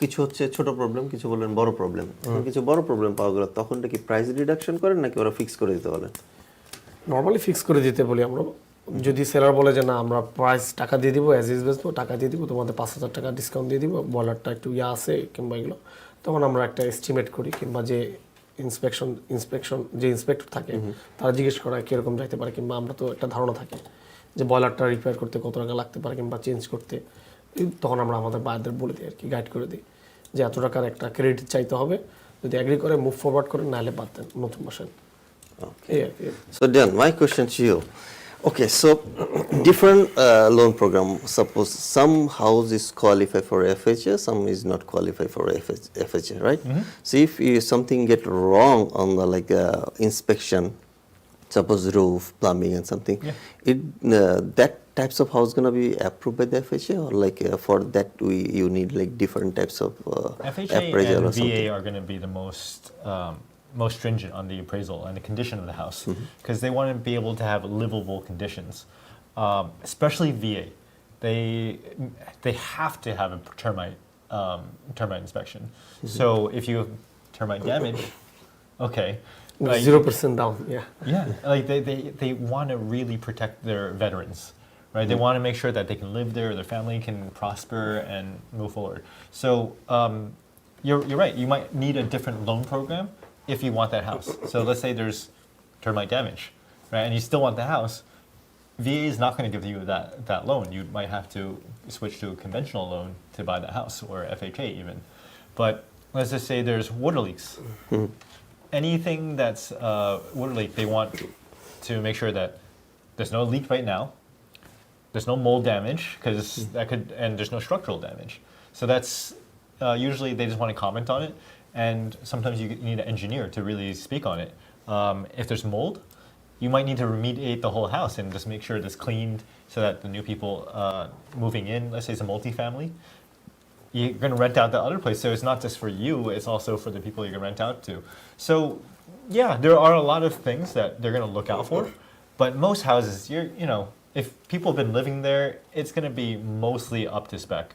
কিছু হচ্ছে ছোট problem, কিছু বললেন বড় প্রবলেম, কিছু বড় প্রবলেম পাওয়া গেল, তখন কি প্রাইস রিডাকশন করেন নাকি ওরা ফিক্স করে দিতে বলেন? নরমালি ফিক্স করে দিতে বলি আমরা। যদি সেলার বলে যে না আমরা প্রাইস টাকা দিয়ে দিব, অ্যাজ ইজ বেসবো, টাকা দিয়ে দিব, তোমাদের 5000 টাকা ডিসকাউন্ট দিয়ে দিব, বয়লারটা একটু আছে কিংবা এগুলো, তখন আমরা একটা এস্টিমেট করি, কিংবা যে ইন্সপেকশন যে ইন্সপেক্টর থাকে তারা জিজ্ঞেস করা কীরকম যাইতে পারে, কিংবা আমরা তো একটা ধারণা থাকে যে বয়লারটা রিপেয়ার করতে কত টাকা লাগতে পারে কিংবা চেঞ্জ করতে, তখন আমরা আমাদের বায়ারদের বলে দিই আর কি, গাইড করে দিই যে এত টাকার একটা ক্রেডিট চাইতে হবে, যদি অ্যাগ্রি করে মুভ ফরওয়ার্ড করেন, নাহলে বাদ দেন, নতুন বসেন। এই আর কি। So Dan, my question to you. Okay, so different loan program. Suppose some house is qualified for FHA, some is not qualified for FHA, right? So if something get wrong on the inspection, suppose roof, plumbing, and something, that types of house gonna be approved by the FHA, or for that you need different types of FHA appraisal and or something? VA are going to be the most stringent on the appraisal and the condition of the house, because they want to be able to have livable conditions, especially VA. They have to have a termite inspection. So if you have termite damage, okay. 0% down, yeah. Yeah, they want to really protect their veterans, right? They want to make sure that they can live there, their family can prosper and move forward. So you're right. You might need a different loan program if you want that house. So let's say there's termite damage, right? And you still want the house. VA is not going to give you that loan. You might have to switch to a conventional loan to buy the house, or FHA even. But let's just say there's water leaks. Anything that's water leak, they want to make sure that there's no leak right now, there's no mold damage, because that could, and there's no structural damage. So that's usually they just want to comment on it, and sometimes you need an engineer to really speak on it. If there's mold, you might need to remediate the whole house and just make sure it's cleaned so that the new people moving in, let's say it's a multifamily, you're going to rent out the other place. So it's not just for you, it's also for the people you're going to rent out to. So yeah, there are a lot of things that they're going to look out for. But most houses, if people have been living there, it's going to be mostly up to spec.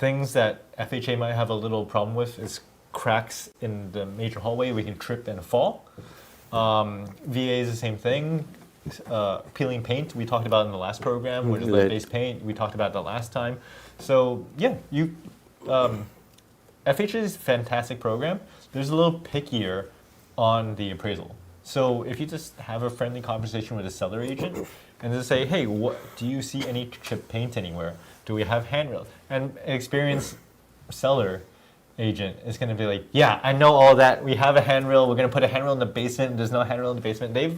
Things that FHA might have a little problem with is cracks in the major hallway where you can trip and fall. VA is the same thing. Peeling paint, we talked about in the last program, which is lead-based paint. We talked about that last time. So yeah, FHA is a fantastic program. There's a little pickier on the appraisal. So if you just have a friendly conversation with a seller agent and just say, hey, do you see any chipped paint anywhere? Do we have handrails? And an experienced seller agent is going to be like, yeah, I know all that. We have a handrail. We're going to put a handrail in the basement. There's no handrail in the basement. They've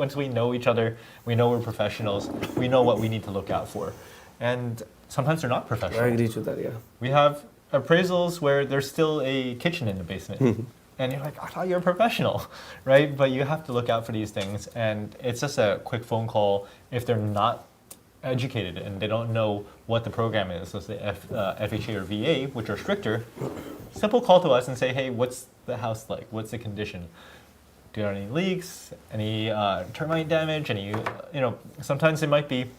once we know each other, we know we're professionals. We know what we need to look out for. And sometimes they're not professional. I agree to that, yeah. We have appraisals where there's still a kitchen in the basement. And you're like, I thought you were a professional, right? But you have to look out for these things. And it's just a quick phone call if they're not educated and they don't know what the program is. So say FHA or VA, which are stricter, simple call to us and say, hey, what's the house like? What's the condition? Do you have any leaks? Any termite damage? Sometimes it might be,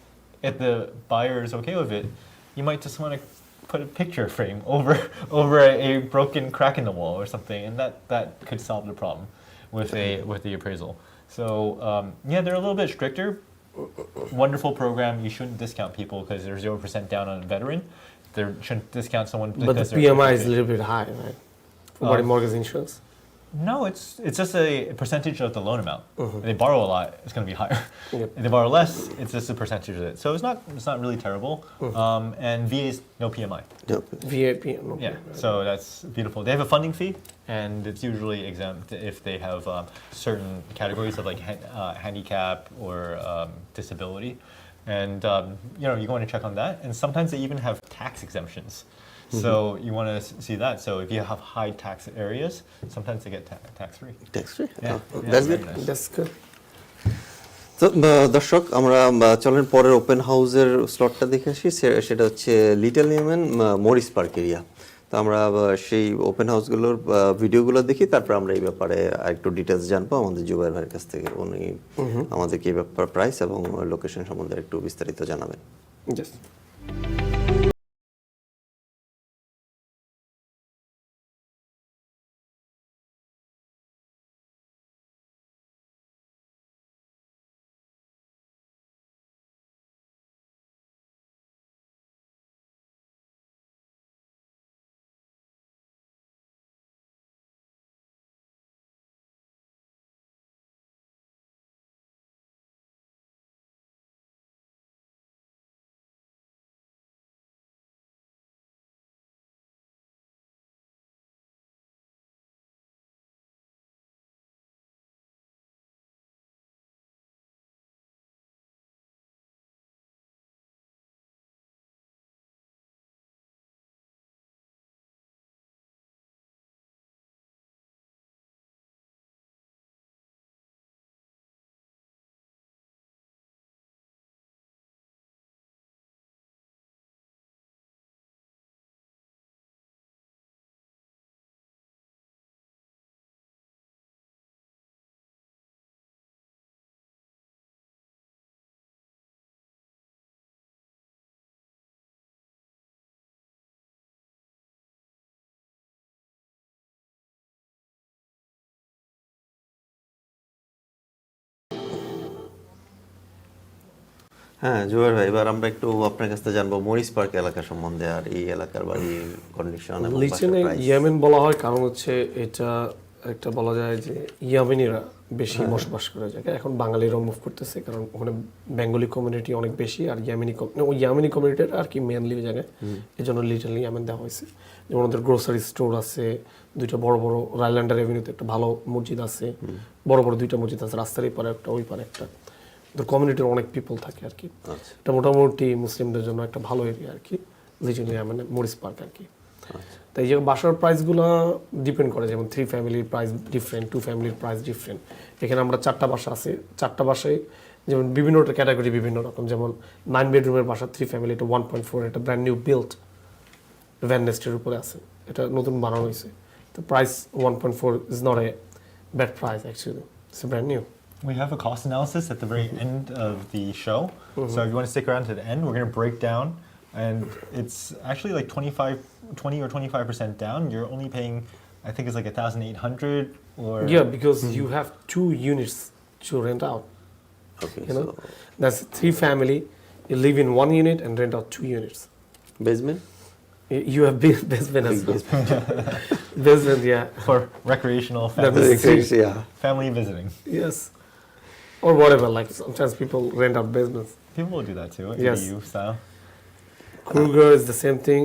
if the buyer is okay with it, you might just want to put a picture frame over a broken crack in the wall or something, and that could solve the problem with the appraisal. So yeah, they're a little bit stricter, wonderful program. You shouldn't discount people because they're 0% down on a veteran. They shouldn't discount someone But the because they're PMI is a little bit high, right? For body mortgage insurance. No, it's just a percentage of the loan amount. If they borrow a lot, it's going to be higher. Yep. If they borrow less, it's just a percentage of it. So it's not really terrible. And VA's no PMI. Yep. VAP. No, Yeah, so that's beautiful. They have a funding fee, and it's usually exempt if they have certain categories of like handicap or disability. And you want to check on that. And sometimes they even have tax exemptions. So you want to see that. So if you have high tax areas, sometimes they get tax-free. Tax free? Yeah, Oh, yeah, that's very good. nice. That's good. তো দর্শক আমরা চলেন পরের open হাউসের স্লটটা দেখে আসি সেটা হচ্ছে Little Yemen Morris Park area. তো আমরা সেই ওপেন হাউসগুলোর ভিডিওগুলো দেখি, তারপর আমরা এই ব্যাপারে আরেকটু ডিটেলস জানবো আমাদের জুবায়ের ভাইয়ের কাছ থেকে। উনি আমাদেরকে এই ব্যাপার প্রাইস এবং লোকেশন সম্বন্ধে একটু বিস্তারিত জানাবেন। Yes. হ্যাঁ জুবায়ের ভাই, এবার আমরা একটু আপনার কাছ থেকে জানবো মরিস পার্ক এলাকা সম্বন্ধে আর এই এলাকার বাড়ির কন্ডিশন এবং লিচেনে ইয়েমেন বলা হয় কারণ হচ্ছে এটা একটা বলা যায় যে ইয়ামেনিরা বেশি বসবাস করে জায়গায়। এখন বাঙালিরাও মুভ করতেছে কারণ ওখানে বেঙ্গলি কমিউনিটি অনেক বেশি, আর ইয়ামেনি কমিউনিটির আর কি মেনলি ওই জায়গায়, এই জন্য লিটল ইয়ামেন দেওয়া হয়েছে। যেমন ওদের গ্রোসারি স্টোর আছে, দুইটা বড় বড় রাইল্যান্ডার এভিনিউতে একটা ভালো মসজিদ আছে, বড় বড় দুইটা মসজিদ আছে, রাস্তার এই পারে একটা ওই পারে একটা। ওদের কমিউনিটির অনেক পিপল থাকে আর কি। এটা মোটামুটি মুসলিমদের জন্য একটা ভালো এরিয়া আর কি, লিটল ইয়ামেন মরিস পার্ক আর কি। তাই যে বাসার প্রাইসগুলো ডিপেন্ড করে, যেমন 3 ফ্যামিলির প্রাইস ডিফারেন্ট, 2 ফ্যামিলির প্রাইস ডিফারেন্ট। এখানে আমরা 4টা বাসা আছে, 4টা বাসায় যেমন বিভিন্ন ক্যাটাগরি বিভিন্ন রকম। যেমন 9 বেডরুমের বাসা 3 ফ্যামিলি, এটা 1.4, এটা ব্র্যান্ড নিউ বিল্ট ভ্যান নেস্টের উপরে আছে, এটা নতুন বানানো হয়েছে। তো price 1.4 is not a bad price actually, it's brand new. We have a cost analysis at the very end of the show. So if you want to stick around to the end, we're going to break down, and it's actually like 20 or 25% down. You're only paying, I think it's like 1,800 or... Yeah, because you have 2 units to rent out. Okay, You know, so that's 3 family. You live in 1 unit and rent out 2 units. Basement You have basement as well. Basement, yeah. For recreational That family visiting. Yes. Or whatever, like sometimes people rent out basements. People will do that too, Yes. ADU style. Kruger is the same thing.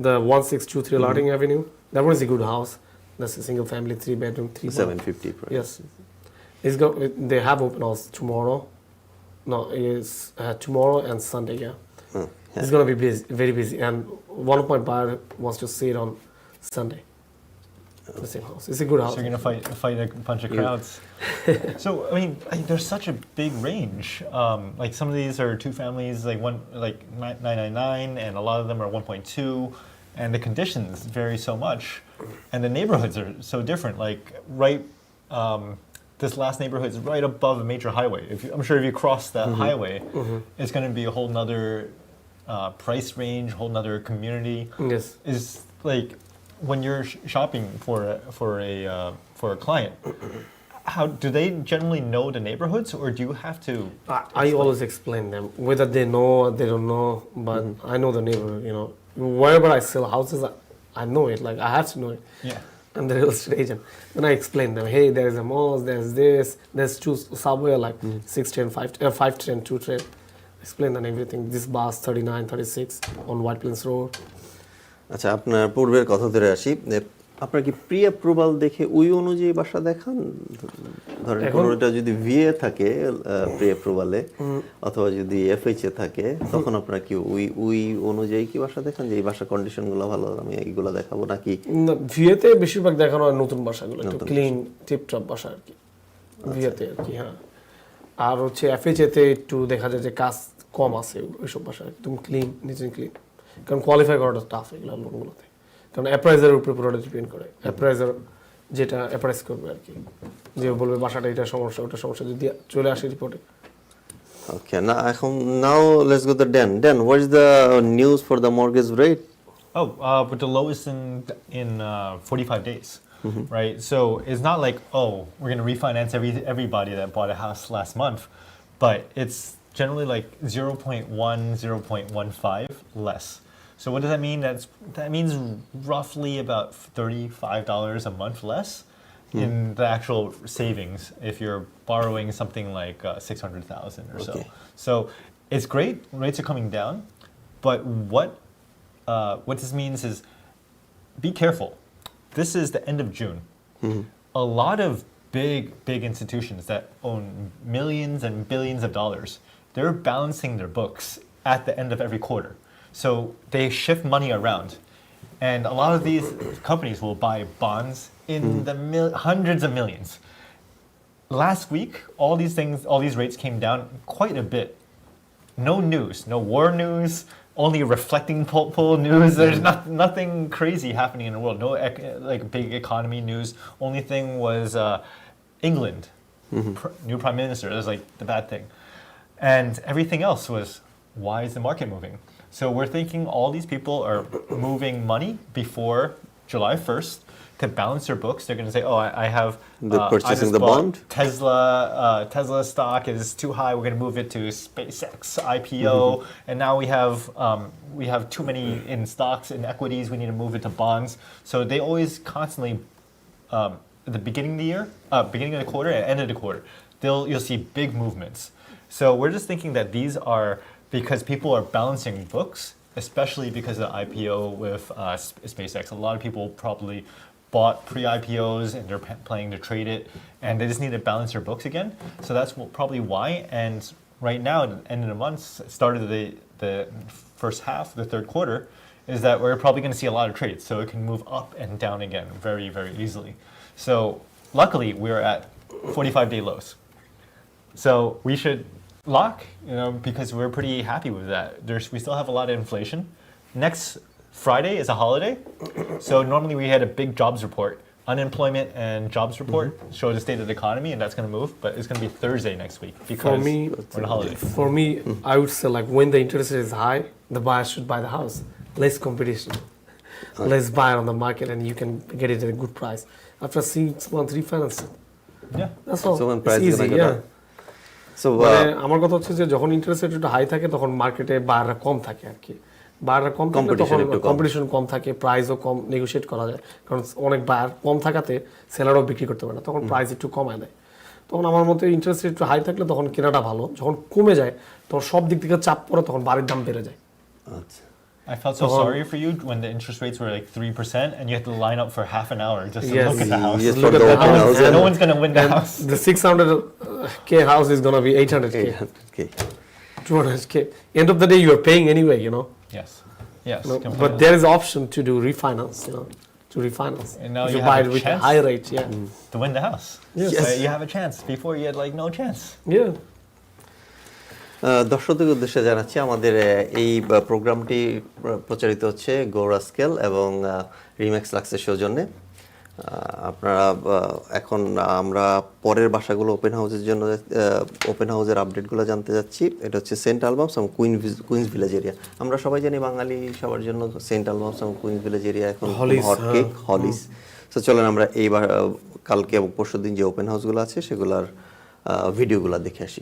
The 1623 Larding Avenue, that one is a good house. That's a single family, 3 bedroom, 3 bath. 750 price. Yes. They have open house tomorrow. No, it's tomorrow and Sunday, yeah. It's going to be busy, very busy. And one of my buyer wants to see it on Sunday. The same house. It's a good house. So you're going to fight a bunch of crowds. So, I mean, there's such a big range. Like some of these are 2 families, like 999, and a lot of them are 1.2. And the conditions vary so much. And the neighborhoods are so different. Like this last neighborhood is right above a major highway. I'm sure if you cross that highway, it's going to be a whole nother price range, whole nother community. Yes. Is like when you're shopping for a client, how do they generally know the neighborhoods, or do you have to? I always explain them whether they know or they don't know, but I know the neighborhood. You know, wherever I sell houses, I know it. Like I have to know it. Yeah. I'm the real estate agent. Then I explain them, hey, there's a mall, there's this, there's two subway like 610, 510, 210. Explain them everything. This bus 39, 36 on White Plains Road. আচ্ছা, আপনার পূর্বের কথা ধরে আসি, আপনার কি pre approval দেখে ওই অনুযায়ী বাসা দেখান? ধরেন কোনোটা যদি ভিএ থাকে প্রি অ্যাপ্রুভালে অথবা যদি এফএইচএ থাকে, তখন আপনারা কি ওই অনুযায়ী কি বাসা দেখান যে এই বাসা কন্ডিশনগুলো ভালো, আমি এইগুলো দেখাবো, নাকি ভিএতে বেশিরভাগ দেখানো হয় নতুন বাসাগুলো, একটু ক্লিন টিপটপ বাসা আর কি ভিএতে আর কি। হ্যাঁ, আর হচ্ছে এফএইচএতে একটু দেখা যায় যে কাজ কম আছে ওইসব বাসা, একদম ক্লিন, নিট এন্ড ক্লিন। কারণ কোয়ালিফাই করাটা টাফ এগুলো লোনগুলোতে, কারণ অ্যাপ্রাইজারের উপরে পুরোটা ডিপেন্ড করে। অ্যাপ্রাইজার যেটা অ্যাপ্রাইজ করবে আর কি, যে বলবে বাসাটা এটা সমস্যা ওটা সমস্যা, যদি চলে আসে রিপোর্টে। Okay, now let's go to Dan. Dan, what is the news for the mortgage rate? But the lowest in 45 days, right? So it's not like, oh, we're going to refinance everybody that bought a house last month, but it's generally like 0.1, 0.15 less. So what does that mean? That means roughly about $35 a month less in the actual savings if you're borrowing something like 600,000 or so. Okay. So it's great. Rates are coming down, but what this means is be careful. This is the end of June. A lot of big institutions that own millions and billions of dollars, they're balancing their books at the end of every quarter. So they shift money around. And a lot of these companies will buy bonds in the hundreds of millions. Last week, all these rates came down quite a bit. No news, no war news, only reflecting poll news. There's nothing crazy happening in the world. No like big economy news. Only thing was England, new prime minister. That's like the bad thing. And everything else was, why is the market moving? So we're thinking all these people are moving money before July 1st to balance their books. They're going to say, oh, I have They're purchasing the bond. Tesla stock is too high. We're going to move it to SpaceX IPO, and now we have too many in stocks and equities. We need to move it to bonds. So they always constantly, at the beginning of the year, beginning of the quarter, and end of the quarter, you'll see big movements. So we're just thinking that these are because people are balancing books, especially because of the IPO with SpaceX. A lot of people probably bought pre-IPOs and they're planning to trade it, and they just need to balance their books again. So that's probably why. And right now, at the end of the month, start of the first half, the third quarter, is that we're probably going to see a lot of trades. So it can move up and down again very, very easily. So luckily, we're at 45-day lows. So we should lock, because we're pretty happy with that. We still have a lot of inflation. Next Friday is a holiday, so normally we had a big jobs report. Unemployment and jobs report show the state of the economy, and that's going to move. But it's going to be Thursday next week because we're on a holiday. For me, I would say like when the interest rate is high, the buyer should buy the house. Less competition, less buyer on the market, and you can get it at a good price. After 6 months refinance, Yeah. that's all. So when price It's is easy, gonna go yeah. down. So আমার কথা হচ্ছে যে যখন interest rate একটু high থাকে তখন মার্কেটে বায়াররা কম থাকে আর কি। বায়াররা কম থাকলে তখন কম্পিটিশন কম থাকে, প্রাইসও কম নেগোশিয়েট করা যায়, কারণ অনেক বায়ার কম থাকাতে সেলারও বিক্রি করতে পারে না, তখন প্রাইস একটু কমায় দেয়। তখন আমার মতে ইন্টারেস্ট রেট একটু হাই থাকলে তখন কেনাটা ভালো, যখন কমে যায় তখন সব দিক থেকে চাপ পড়ে, তখন বাড়ির দাম বেড়ে যায়। আচ্ছা, I felt so sorry for you when the interest rates were like 3% and you had to line up for half an hour just to look at the house. Yes, Look for at the the open house. house. No one's going to win the house. The 600K house is going to be 800K, 800K. 200K. End of the day you are paying anyway, Yes. Yes. No, completely. but there is option to do refinance, to refinance. And now if you buy have it a with chance. a high rate, yeah. To win the house. Yes. But you have a chance. Before you had like no chance. Yeah. দর্শকদের উদ্দেশ্যে জানাচ্ছি আমাদের এই প্রোগ্রামটি প্রচারিত হচ্ছে গো rascal এবং Remax লাক্সের সৌজন্যে। আপনারা এখন আমরা পরের বাসাগুলো ওপেন হাউসের জন্য ওপেন হাউসের আপডেটগুলো জানতে যাচ্ছি। এটা হচ্ছে সেন্ট আলবামস এবং কুইন্স ভিলেজ এরিয়া। আমরা সবাই জানি বাঙালি সবার জন্য সেন্ট আলবামস এবং কুইন্স ভিলেজ এরিয়া এখন হট কেক, হলিস। তো চলেন আমরা এইবার কালকে এবং পরশুদিন যে ওপেন হাউসগুলো আছে সেগুলোর ভিডিওগুলো দেখে আসি।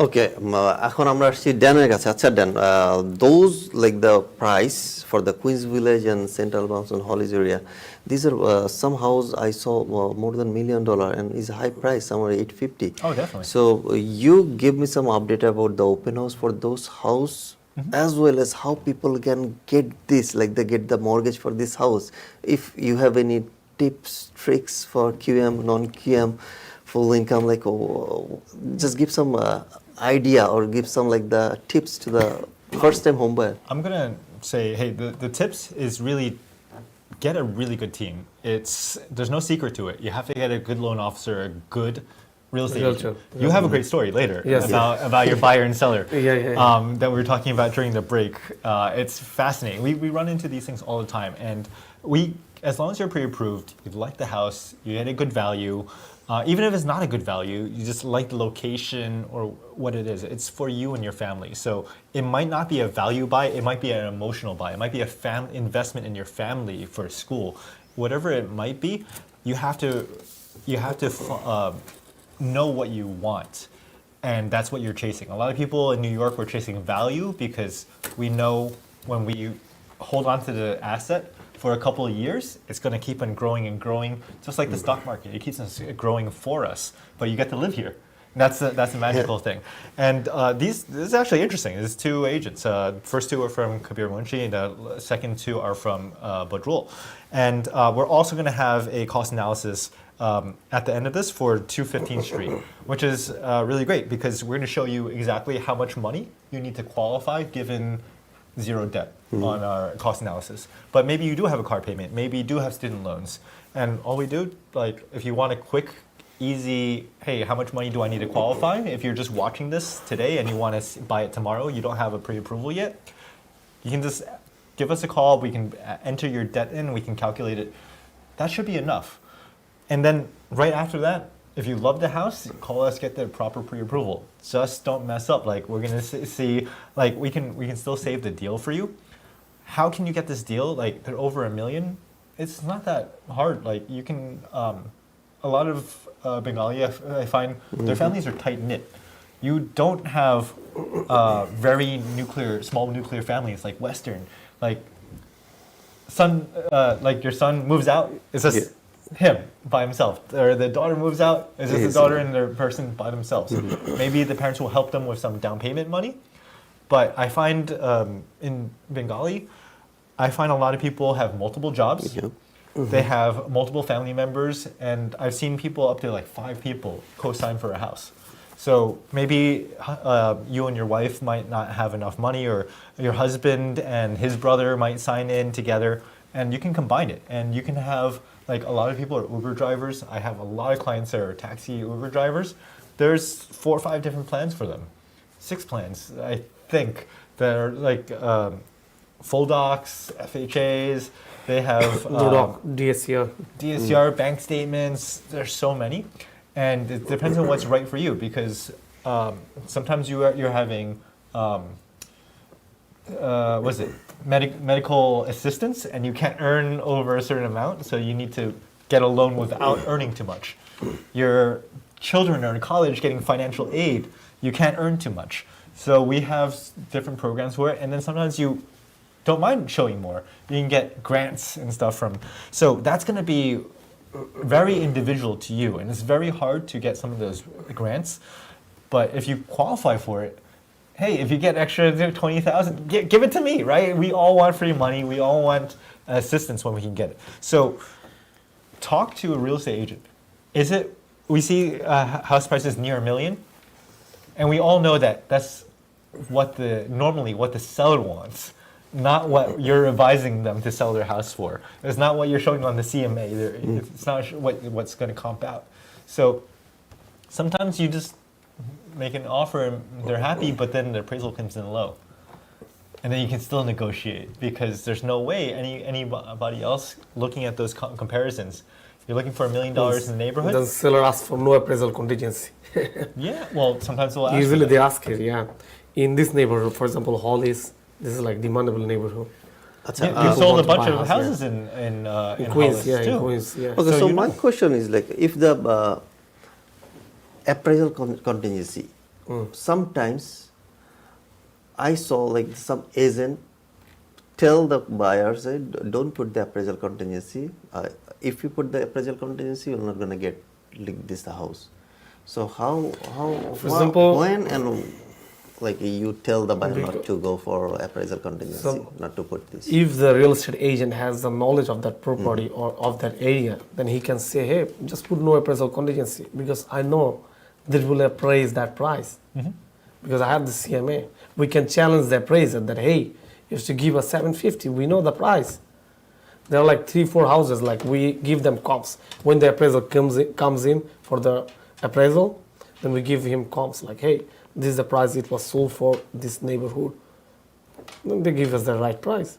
ওকে, এখন আমরা আসছি ড্যানের কাছে। আচ্ছা Dan, those like the price for the Queens Village and central bounce and Hollis area, this are some house I saw more than $1 million and is high price, somewhere 850. Oh, definitely. So you give me some update about the open house for those house, as well as how people can get this, like they get the mortgage for this house. If you have any tips, tricks for QM, non-QM, full income, like just give some idea or give some like the tips to the first time home buyer. I'm gonna say, hey, the tips is really get a really good team. There's no secret to it. You have to get a good loan officer, a good real estate Realtor. agent. You have a great story later Yes. about your buyer and seller Yeah. that we were talking about during the break. It's fascinating. We run into these things all the time, and as long as you're pre-approved, you like the house, you get a good value. Even if it's not a good value, you just like the location or what it is. It's for you and your family. So it might not be a value buy. It might be an emotional buy. It might be a investment in your family for school. Whatever it might be, you have to know what you want. And that's what you're chasing. A lot of people in New York were chasing value because we know when we hold on to the asset for a couple of years, it's going to keep on growing and growing, just like the stock market. It keeps on growing for us, but you get to live here. That's the magical thing. And this is actually interesting. There's two agents. First two are from Kabir Munshi, and the second two are from Badrul. And we're also going to have a cost analysis at the end of this for 215th Street, which is really great because we're going to show you exactly how much money you need to qualify given zero debt on our cost analysis. But maybe you do have a car payment, maybe you do have student loans. And all we do, like if you want a quick, easy, hey, how much money do I need to qualify? If you're just watching this today and you want to buy it tomorrow, you don't have a pre-approval yet, you can just give us a call, we can enter your debt in, we can calculate it. That should be enough. And then right after that, if you love the house, call us, get the proper pre-approval. Just don't mess up. Like we're gonna see, like we can still save the deal for you. How can you get this deal? Like they're over $1 million. It's not that hard. Like you can, a lot of Bengali, I find their families are tight knit. You don't have very small nuclear families like Western. Like like your son moves out, it's just him by himself, or the daughter moves out, it's just the daughter and their person by themselves. Maybe the parents will help them with some down payment money, but I find in Bengali, I find a lot of people have multiple jobs. They have multiple family members, and I've seen people up to like 5 people co-sign for a house. So maybe you and your wife might not have enough money, or your husband and his brother might sign in together, and you can combine it, and you can have, like a lot of people are Uber drivers. I have a lot of clients that are taxi Uber drivers. There's 4 or 5 different plans for them. 6 plans, I think, that are like full docs, FHAs, They have DSCR. DSCR, bank statements. There's so many, and it depends on what's right for you because sometimes you're having what's it medical assistance and you can't earn over a certain amount, so you need to get a loan without earning too much. Your children are in college getting financial aid. You can't earn too much. So we have different programs for it, and then sometimes you don't mind showing more. You can get grants and stuff from. So that's going to be very individual to you, and it's very hard to get some of those grants. But if you qualify for it, hey, if you get extra 20,000, give it to me, right? We all want free money. We all want assistance when we can get it. So talk to a real estate agent. Is it? We see house prices near $1 million, and we all know that that's what normally what the seller wants, not what you're advising them to sell their house for. It's not what you're showing on the CMA. It's not what's going to comp out. So sometimes you just make an offer and they're happy, but then the appraisal comes in low. And then you can still negotiate because there's no way anybody else looking at those comparisons. You're looking for $1 million in the neighborhood. The seller asks for no appraisal contingency. Yeah, well, sometimes they'll ask. Usually they ask it, yeah. In this neighborhood, for example, Hollis, this is like demandable neighborhood. You sold a bunch of houses in Queens, Hollis yeah, too. in Queens, yeah. Okay, so you my know. question is like, if the appraisal contingency, sometimes I saw like some agent tell the buyers, don't put the appraisal contingency. If you put the appraisal contingency, you're not gonna get this house. So how For example, when and like you tell the buyer not to go for appraisal contingency, So, not to put this. if the real estate agent has the knowledge of that property or of that area, then he can say, hey, just put no appraisal contingency because I know that will appraise that price. Because I have the CMA. We can challenge the appraiser that, hey, you have to give us $750. We know the price. There are like 3-4 houses, like we give them comps. When the appraiser comes in for the appraisal, then we give him comps like, hey, this is the price it was sold for this neighborhood. Then they give us the right price.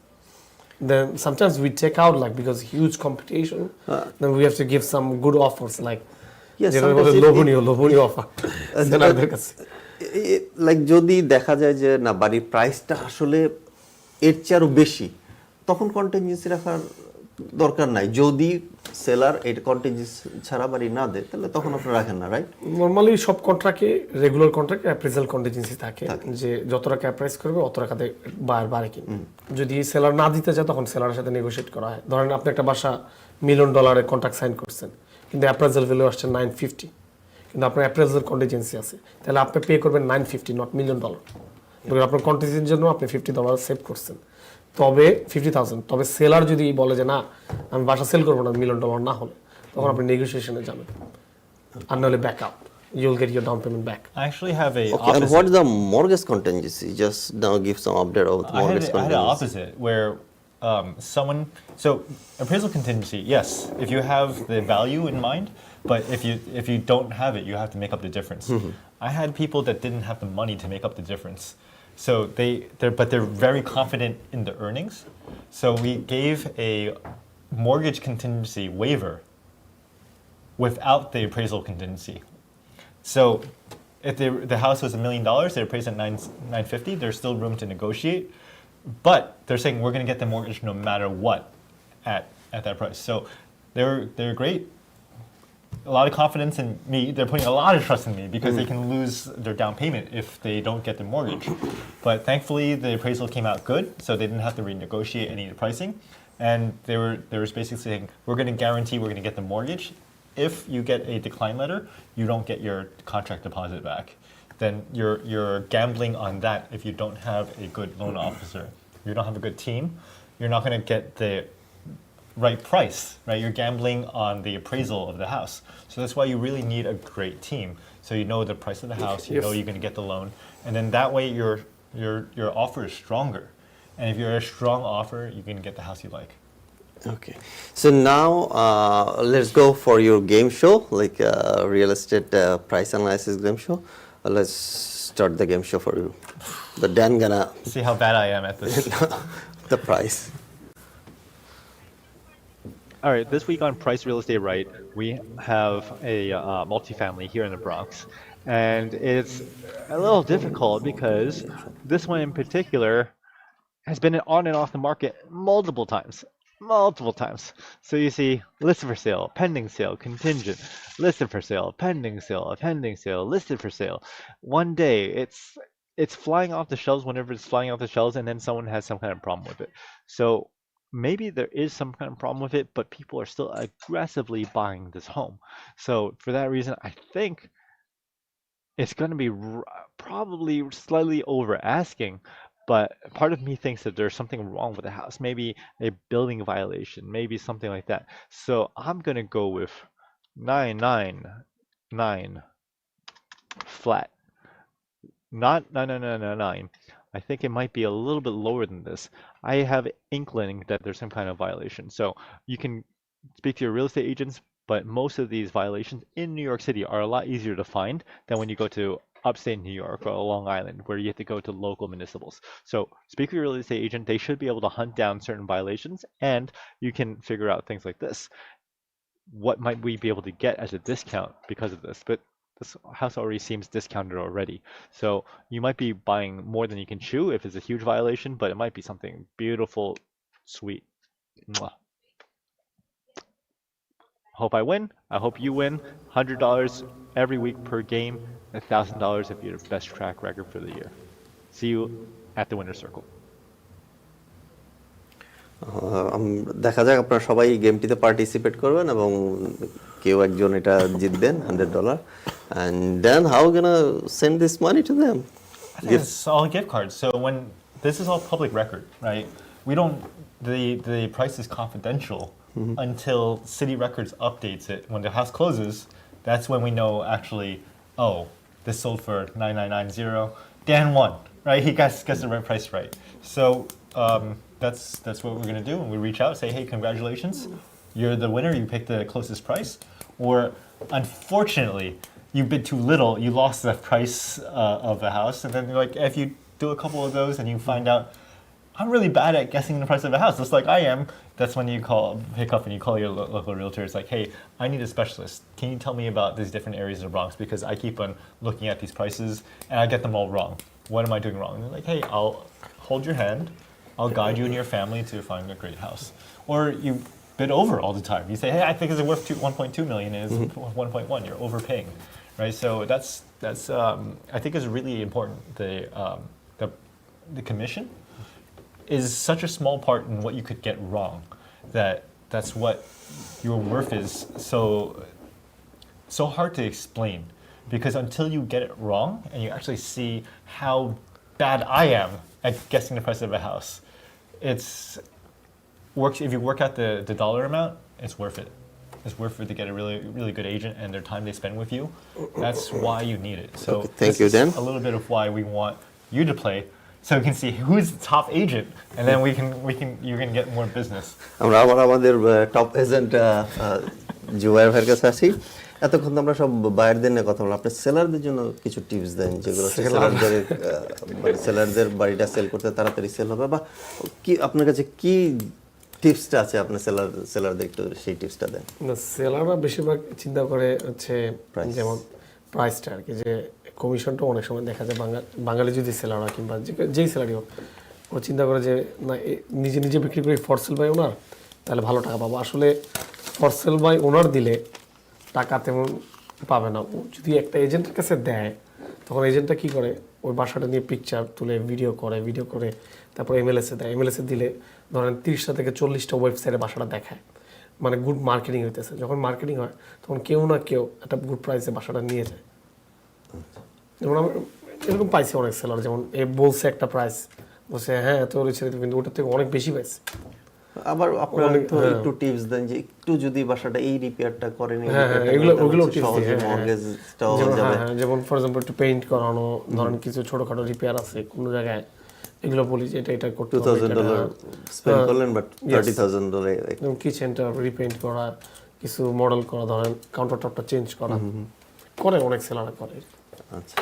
Then sometimes we take out like because huge competition, then we have to give some good offers like Yes, যেটা sometimes বলে লোভনীয় offer সেলারদের কাছে like যদি দেখা যায় যে না বাড়ির প্রাইসটা আসলে এর চেয়ে আরো বেশি, তখন কন্টিনজেন্সি রাখার দরকার নাই। যদি সেলার এই কন্টিনজেন্সি ছাড়া বাড়ি না দেয় তাহলে তখন আপনি রাখেন না, রাইট? নরমালি সব কন্ট্রাক্টে রেগুলার কন্ট্রাক্টে অ্যাপ্রেজাল কন্টিনজেন্সি থাকে যে যত টাকা অ্যাপ্রাইজ করবে অত টাকাতে বায়ার বাড়ে কিনবে। যদি সেলার না দিতে চায় তখন সেলারের সাথে নেগোশিয়েট করা হয়। ধরেন আপনি একটা বাসা $1 মিলিয়ন কন্ট্রাক্ট সাইন করছেন, কিন্তু অ্যাপ্রেজাল ভ্যালু আসছে $950, কিন্তু আপনার অ্যাপ্রেজাল কন্টিনজেন্সি আছে, তাহলে আপনি পে করবেন $950, নট $1 মিলিয়ন। বিকজ আপনার কন্টিনজেন্সির জন্য আপনি $50 সেভ করছেন, তবে 50,000। তবে সেলার যদি বলে যে না আমি বাসা সেল করবো না $1 মিলিয়ন না হলে, তখন আপনি নেগোসিয়েশনে যাবেন, আর নাহলে back out, you'll get your down payment back. I actually have a Okay, and what is the mortgage contingency? Just now give some update of the mortgage I had an contingency. opposite where so appraisal contingency, yes, if you have the value in mind, but if you don't have it, you have to make up the difference. I had people that didn't have the money to make up the difference. So they're very confident in the earnings. So we gave a mortgage contingency waiver without the appraisal contingency. So if the house was $1 million, they appraised at $950, there's still room to negotiate. But they're saying we're going to get the mortgage no matter what at that price. So they're great. A lot of confidence in me. They're putting a lot of trust in me because they can lose their down payment if they don't get the mortgage. But thankfully, the appraisal came out good, so they didn't have to renegotiate any of the pricing. And they were basically saying we're going to guarantee we're going to get the mortgage. If you get a decline letter, you don't get your contract deposit back. Then you're gambling on that if you don't have a good loan officer. You don't have a good team. You're not going to get the right price, right? You're gambling on the appraisal of the house. So that's why you really need a great team. So you know the price of the house, you know you're going to get the loan, and then that way your offer is stronger. And if you're a strong offer, you can get the house you like. Okay, so now let's go for your game show, like real estate price analysis game show. Let's start the game show for you. But Dan gonna See how bad I am at this. the price. All right, this week on Price Real Estate Right, we have a multifamily here in the Bronx, and it's a little difficult because this one in particular has been on and off the market multiple times. Multiple times. So you see, listed for sale, pending sale, contingent, listed for sale, pending sale, pending sale, listed for sale. One day, it's flying off the shelves whenever it's flying off the shelves, and then someone has some kind of problem with it. So maybe there is some kind of problem with it, but people are still aggressively buying this home. So for that reason, I think it's going to be probably slightly over asking, but part of me thinks that there's something wrong with the house, maybe a building violation, maybe something like that. So I'm going to go with 999 flat. Not 9999. I think it might be a little bit lower than this. I have inkling that there's some kind of violation. So you can speak to your real estate agents, but most of these violations in New York City are a lot easier to find than when you go to upstate New York or Long Island, where you have to go to local municipals. So speak with your real estate agent. They should be able to hunt down certain violations, and you can figure out things like this. What might we be able to get as a discount because of this? But this house already seems discounted already. So you might be buying more than you can chew if it's a huge violation, but it might be something beautiful, sweet. Mwah. Hope I win. I hope you win. $100 every week per game. $1,000 if you have the best track record for the year. See you at the winner's circle. দেখা যাক আপনারা সবাই গেমটিতে participate করবেন এবং কেউ একজন এটা জিতবেন $100 and then how gonna send this money to them? I think it's all gift cards. So when this is all public record, right? We don't the price is confidential until City Records updates it. When the house closes, that's when we know actually, oh, this sold for 9990. Dan won, right? He gets the right price right. So that's what we're gonna do. And we reach out, say, hey, congratulations, you're the winner. You picked the closest price. Or unfortunately, you bid too little. You lost the price of the house, and then you're like, if you do a couple of those and you find out, I'm really bad at guessing the price of a house, just like I am. That's when you pick up and you call your local realtor. It's like, hey, I need a specialist. Can you tell me about these different areas of the Bronx? Because I keep on looking at these prices and I get them all wrong. What am I doing wrong? And they're like, hey, I'll hold your hand. I'll guide you and your family to find a great house. Or you bid over all the time. You say, hey, I think it's worth 1.2 million. It's 1.1. You're overpaying, right? So that's I think is really important. The commission is such a small part in what you could get wrong, that's what your worth is so hard to explain, because until you get it wrong and you actually see how bad I am at guessing the price of a house, if you work out the dollar amount, it's worth it. It's worth it to get a really, really good agent and their time they spend with you. That's why you need it. So okay, thank you, Dan. A little bit of why we want you to play, so we can see who's the top agent, and then you can get more business. আমরা আবার আমাদের top agent Zubair ভাইয়ের কাছে আসি। এতক্ষণ আমরা সব বায়ারদের নিয়ে কথা বললাম, আপনি সেলারদের জন্য কিছু টিপস দেন যেগুলো সেলারদের বাড়িটা সেল করতে তাড়াতাড়ি সেল হবে, বা কি আপনার কাছে কি টিপসটা আছে আপনার সেলারদের একটু সেই টিপসটা দেন। সেলাররা বেশিরভাগ চিন্তা করে হচ্ছে যেমন প্রাইসটা আর কি, যে কমিশনটা অনেক সময় দেখা যায় বাঙালি যদি সেলার হয় কিংবা যেই সেলারই হোক, ও চিন্তা করে যে না নিজে নিজে বিক্রি করে ফর সেল বাই ওনার, তাহলে ভালো টাকা পাবো। আসলে ফর সেল বাই ওনার দিলে টাকা তেমন পাবে না। যদি একটা এজেন্টের কাছে দেয়, তখন এজেন্টটা কী করে, ওই বাসাটা নিয়ে পিকচার তুলে ভিডিও করে তারপর MLS-এ দেয়। MLS-এ দিলে ধরেন 30টা থেকে 40টা ওয়েবসাইটে বাসাটা দেখায়, মানে গুড মার্কেটিং হইতেছে। যখন মার্কেটিং হয় তখন কেউ না কেউ একটা গুড প্রাইসে বাসাটা নিয়ে যায়। যেমন আমি এরকম পাইছি অনেক সেলার, যেমন এ বলছে একটা প্রাইস, বলছে হ্যাঁ এত রেছে, কিন্তু ওটার থেকে অনেক বেশি পাইছে। আবার আপনারা একটু টিপস দেন যে একটু যদি বাসাটা এই রিপেয়ারটা করেন, ওগুলো টিপস মর্গেজটাও যাবে। যেমন ফর এক্সাম্পল একটু পেইন্ট করানো, ধরেন কিছু ছোটখাটো রিপেয়ার আছে কোনো জায়গায়, এগুলো বলি যে এটা করতে হবে। $2,000 স্পেন্ড করলেন, বাট $30,000 কিচেনটা রিপেইন্ট করা, কিছু মডেল করা, ধরেন কাউন্টার টপটা চেঞ্জ করা, করে অনেক সেলার করে। আচ্ছা,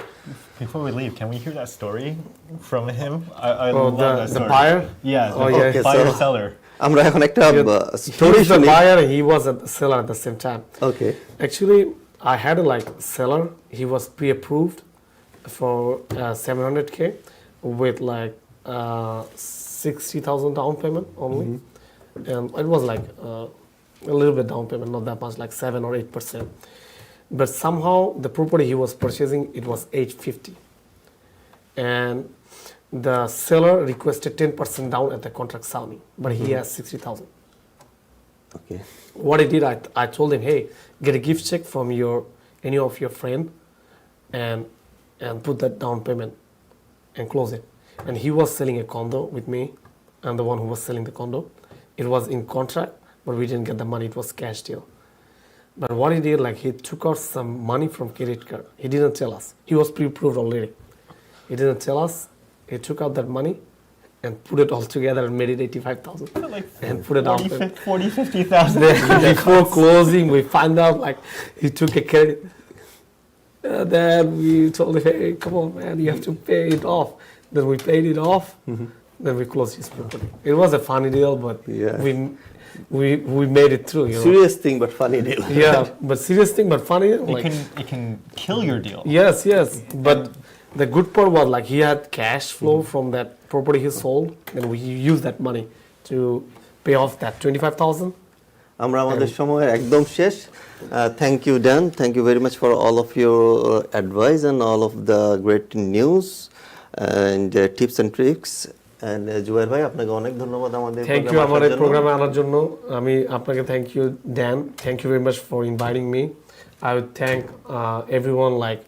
before we leave, can we hear that story from him? I love that story. The buyer? Yeah, the buyer seller. আমরা এখন একটা He স্টোরি was the শুনি। buyer, he was at the seller at the same time. Okay. Actually, I had a like seller. He was pre-approved for 700K with like 60,000 down payment only, and it was like a little bit down payment, not that much, like 7 or 8%. But somehow the property he was purchasing, it was 850, and the seller requested 10% down at the contract signing, but he has 60,000. Okay. What I did, I told him, hey, get a gift check from any of your friend, and put that down payment and close it. And he was selling a condo with me. I'm the one who was selling the condo. It was in contract, but we didn't get the money. It was cash deal. But what he did, like he took out some money from credit card. He didn't tell us. He was pre-approved already. He didn't tell us. He took out that money and put it all together and made it 85,000 Like and put it down 40, 50,000. then before closing, we find out like he took a credit. Then we told him, hey, come on, man, you have to pay it off. Then we paid it off. Then we closed his property. It was a funny deal, but Yeah. we made it through. You know? Serious thing but funny deal. Yeah, but serious thing, but funny. Like, It can kill your deal. yes, but the good part was like he had cash flow from that property he sold, and we used that money to pay off that 25,000. আমরা আমাদের সময় একদম শেষ। Thank you Dan, thank you very much for all of your advice and all of the great news and tips and tricks. And Zubair ভাই, আপনাকে অনেক ধন্যবাদ আমাদের থ্যাংক ইউ আমার এই প্রোগ্রামে আনার জন্য। আমি আপনাকে thank you Dan, thank you very much for inviting me. I would thank everyone, like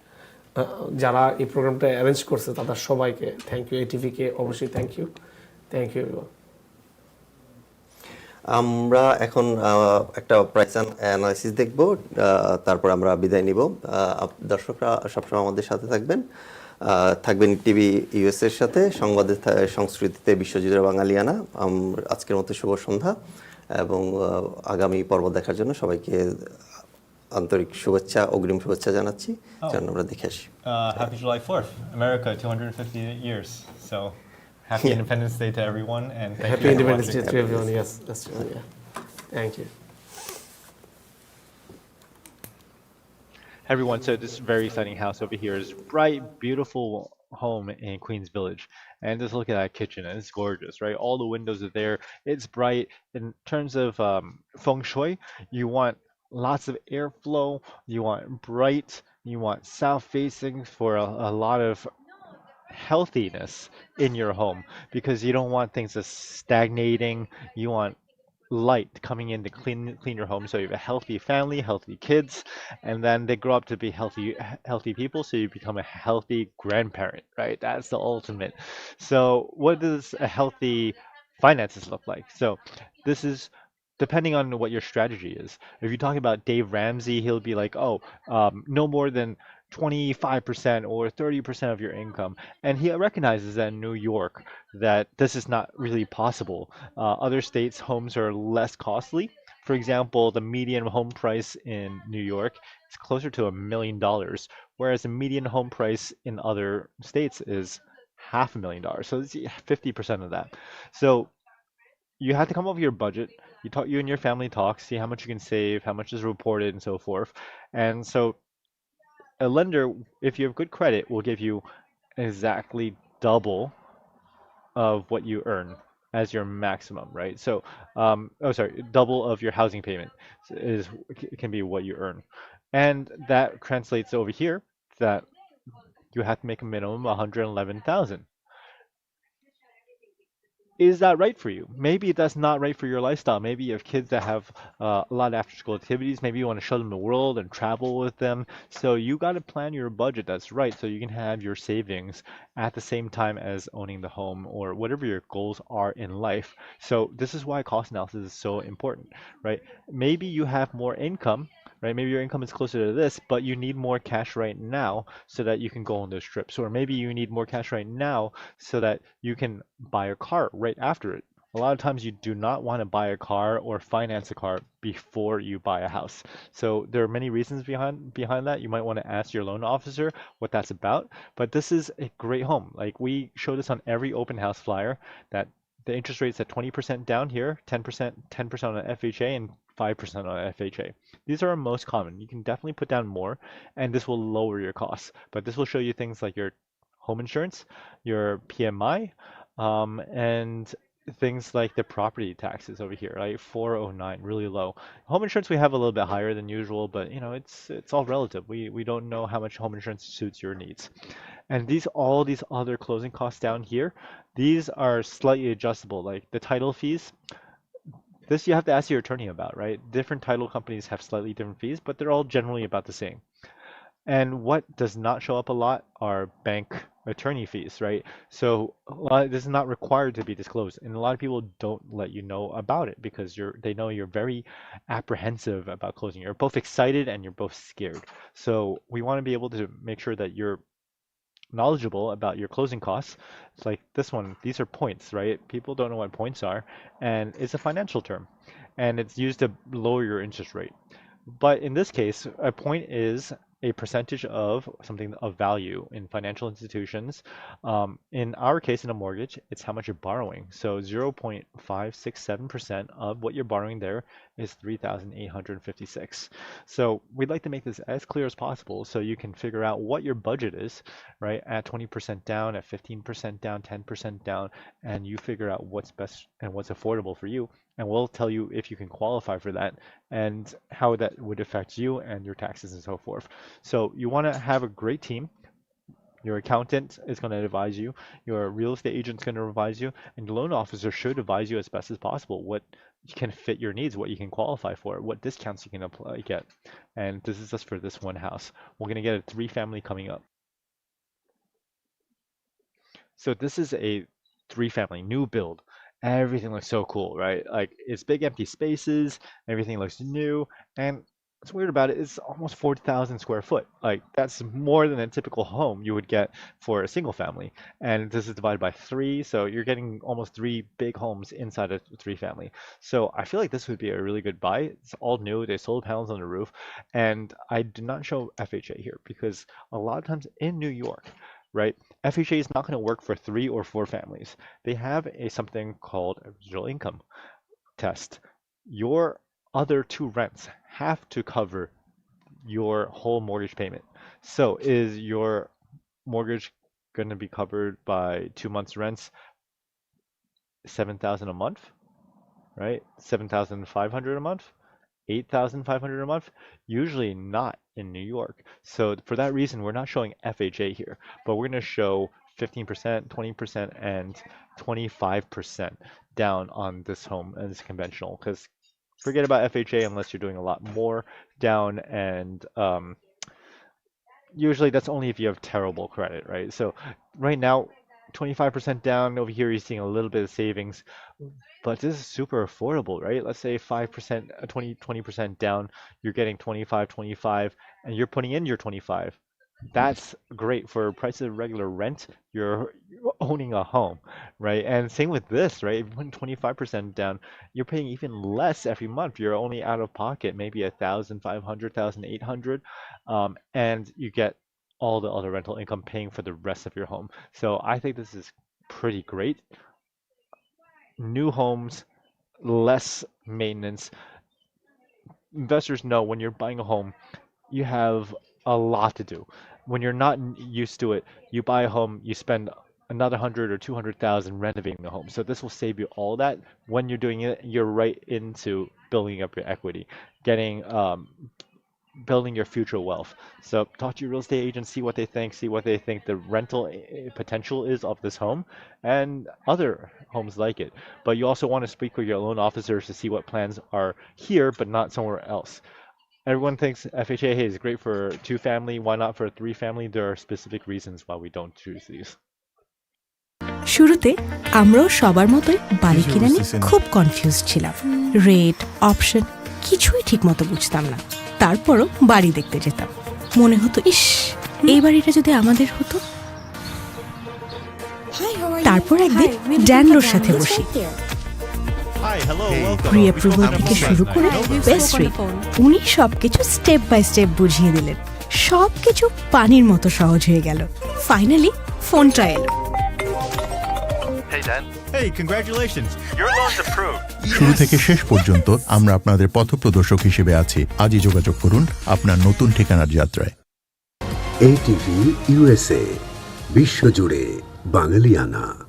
যারা এই প্রোগ্রামটা অ্যারেঞ্জ করছে তাদের সবাইকে থ্যাংক ইউ, এটিভিকে অবশ্যই থ্যাংক ইউ এভরিওয়ান। আমরা এখন একটা প্রাইস অ্যানালাইসিস দেখব, তারপর আমরা বিদায় নিব। দর্শকরা সবসময় আমাদের সাথে থাকবেন টিভি ইউএসএর সাথে, সংবাদে সংস্কৃতিতে বিশ্বজুড়ে বাঙালিয়ানা। আজকের মতো শুভ সন্ধ্যা এবং আগামী পর্ব দেখার জন্য সবাইকে আন্তরিক শুভেচ্ছা, অগ্রিম শুভেচ্ছা জানাচ্ছি। যেন আমরা দেখে আসি। Happy July 4th, America, 250 years. So happy Independence Day to everyone, and thank Happy you for Independence watching. Day to everyone. Yes, that's true. Yeah, thank you. Everyone, so this very exciting house over here is bright, beautiful home in Queens Village. And just look at that kitchen, and it's gorgeous, right? All the windows are there. It's bright. In terms of feng shui, you want lots of airflow, you want bright, you want south facing for a lot of healthiness in your home, because you don't want things just stagnating. You want light coming in to clean your home, so you have a healthy family, healthy kids, and then they grow up to be healthy people, so you become a healthy grandparent, right? That's the ultimate. So what does a healthy finances look like? So this is depending on what your strategy is. If you're talking about Dave Ramsey, he'll be like, oh, no more than 25% or 30% of your income. And he recognizes that in New York that this is not really possible. Other states, homes are less costly. For example, the median home price in New York is closer to $1 million, whereas the median home price in other states is $500,000. So it's 50% of that. So you have to come up with your budget. You and your family talk, see how much you can save, how much is reported, and so forth. And so a lender, if you have good credit, will give you exactly double of what you earn as your maximum, right? So, double of your housing payment can be what you earn, and that translates over here that you have to make a minimum of 111,000. Is that right for you? Maybe that's not right for your lifestyle. Maybe you have kids that have a lot of after school activities. Maybe you want to show them the world and travel with them. So you got to plan your budget that's right, so you can have your savings at the same time as owning the home or whatever your goals are in life. So this is why cost analysis is so important, right? Maybe you have more income, right? Maybe your income is closer to this, but you need more cash right now so that you can go on those trips. Or maybe you need more cash right now so that you can buy a car right after it. A lot of times you do not want to buy a car or finance a car before you buy a house. So there are many reasons behind that. You might want to ask your loan officer what that's about, but this is a great home. Like we show this on every open house flyer that the interest rate's at 20% down here, 10% on FHA, and 5% on FHA. These are our most common. You can definitely put down more, and this will lower your costs. But this will show you things like your home insurance, your PMI, and things like the property taxes over here, right? 409, really low. Home insurance we have a little bit higher than usual, but you know, it's all relative. We don't know how much home insurance suits your needs. And all these other closing costs down here, these are slightly adjustable, like the title fees. This you have to ask your attorney about, right? Different title companies have slightly different fees, but they're all generally about the same. And what does not show up a lot are bank attorney fees, right? So this is not required to be disclosed, and a lot of people don't let you know about it because they know you're very apprehensive about closing. You're both excited and you're both scared. So we want to be able to make sure that you're knowledgeable about your closing costs. It's like this one, these are points, right? People don't know what points are, and it's a financial term, and it's used to lower your interest rate. But in this case, a point is a percentage of something of value in financial institutions. In our case, in a mortgage, it's how much you're borrowing. So 0.567% of what you're borrowing there is $3,856. So we'd like to make this as clear as possible so you can figure out what your budget is, right? At 20% down, at 15% down, 10% down, and you figure out what's best and what's affordable for you. And we'll tell you if you can qualify for that and how that would affect you and your taxes and so forth. So you want to have a great team. Your accountant is going to advise you. Your real estate agent is going to advise you. And your loan officer should advise you as best as possible what can fit your needs, what you can qualify for, what discounts you can get. And this is just for this one house. We're going to get a 3-family coming up. So this is a 3-family new build. Everything looks so cool, right? Like it's big empty spaces, everything looks new, and what's weird about it is almost 40,000 square foot. Like that's more than a typical home you would get for a single family. And this is divided by 3, so you're getting almost 3 big homes inside a 3-family. So I feel like this would be a really good buy. It's all new, they solar panels on the roof, and I did not show FHA here because a lot of times in New York, right, FHA is not going to work for 3 or 4 families. They have something called a residual income test. Your other 2 rents have to cover your whole mortgage payment. So is your mortgage going to be covered by 2 months rents, $7,000 a month, right? $7,500 a month, $8,500 a month? Usually not in New York. So for that reason, we're not showing FHA here, but we're going to show 15%, 20%, and 25% down on this home as conventional, because forget about FHA unless you're doing a lot more down, and usually that's only if you have terrible credit, right? So right now, 25% down over here, you're seeing a little bit of savings, but this is super affordable, right? Let's say 5%, 20% down, you're getting 25, and you're putting in your 25. That's great for prices of regular rent. You're owning a home, right? And same with this, right? If you put 25% down, you're paying even less every month. You're only out of pocket maybe $1,500, $1,800, and you get all the other rental income paying for the rest of your home. So I think this is pretty great. New homes, less maintenance. Investors know when you're buying a home, you have a lot to do. When you're not used to it, you buy a home, you spend another 100 or 200,000 renovating the home. So this will save you all that. When you're doing it, you're right into building up your equity, building your future wealth. So talk to your real estate agent, see what they think the rental potential is of this home and other homes like it. But you also want to speak with your loan officers to see what plans are here but not somewhere else. Everyone thinks FHA is great for 2-family. Why not for a 3-family? There are specific reasons why we don't choose these. শুরুতে আমরাও সবার মতোই বাড়ি কিনে নিয়ে খুব confuse ছিলাম। Rate, option কিছুই ঠিকমতো বুঝতাম না। তারপরও বাড়ি দেখতে যেতাম, মনে হতো ইস, এই বাড়িটা যদি আমাদের হতো। তারপর একদিন ড্যানলোর সাথে বসি, প্রি অ্যাপ্রুভাল থেকে শুরু করে বেস্ট রেট, উনি সবকিছু স্টেপ বাই স্টেপ বুঝিয়ে দিলেন। সবকিছু পানির মতো সহজ হয়ে গেল। ফাইনালি ফোনটা এলো। Hey Dan, Hey, congratulations. Your loan's approved. শুরু থেকে শেষ পর্যন্ত আমরা আপনাদের পথপ্রদর্শক হিসেবে আছি। আজই যোগাযোগ করুন আপনার নতুন ঠিকানার যাত্রায়। ATV USA বিশ্বজুড়ে বাঙালিয়ানা।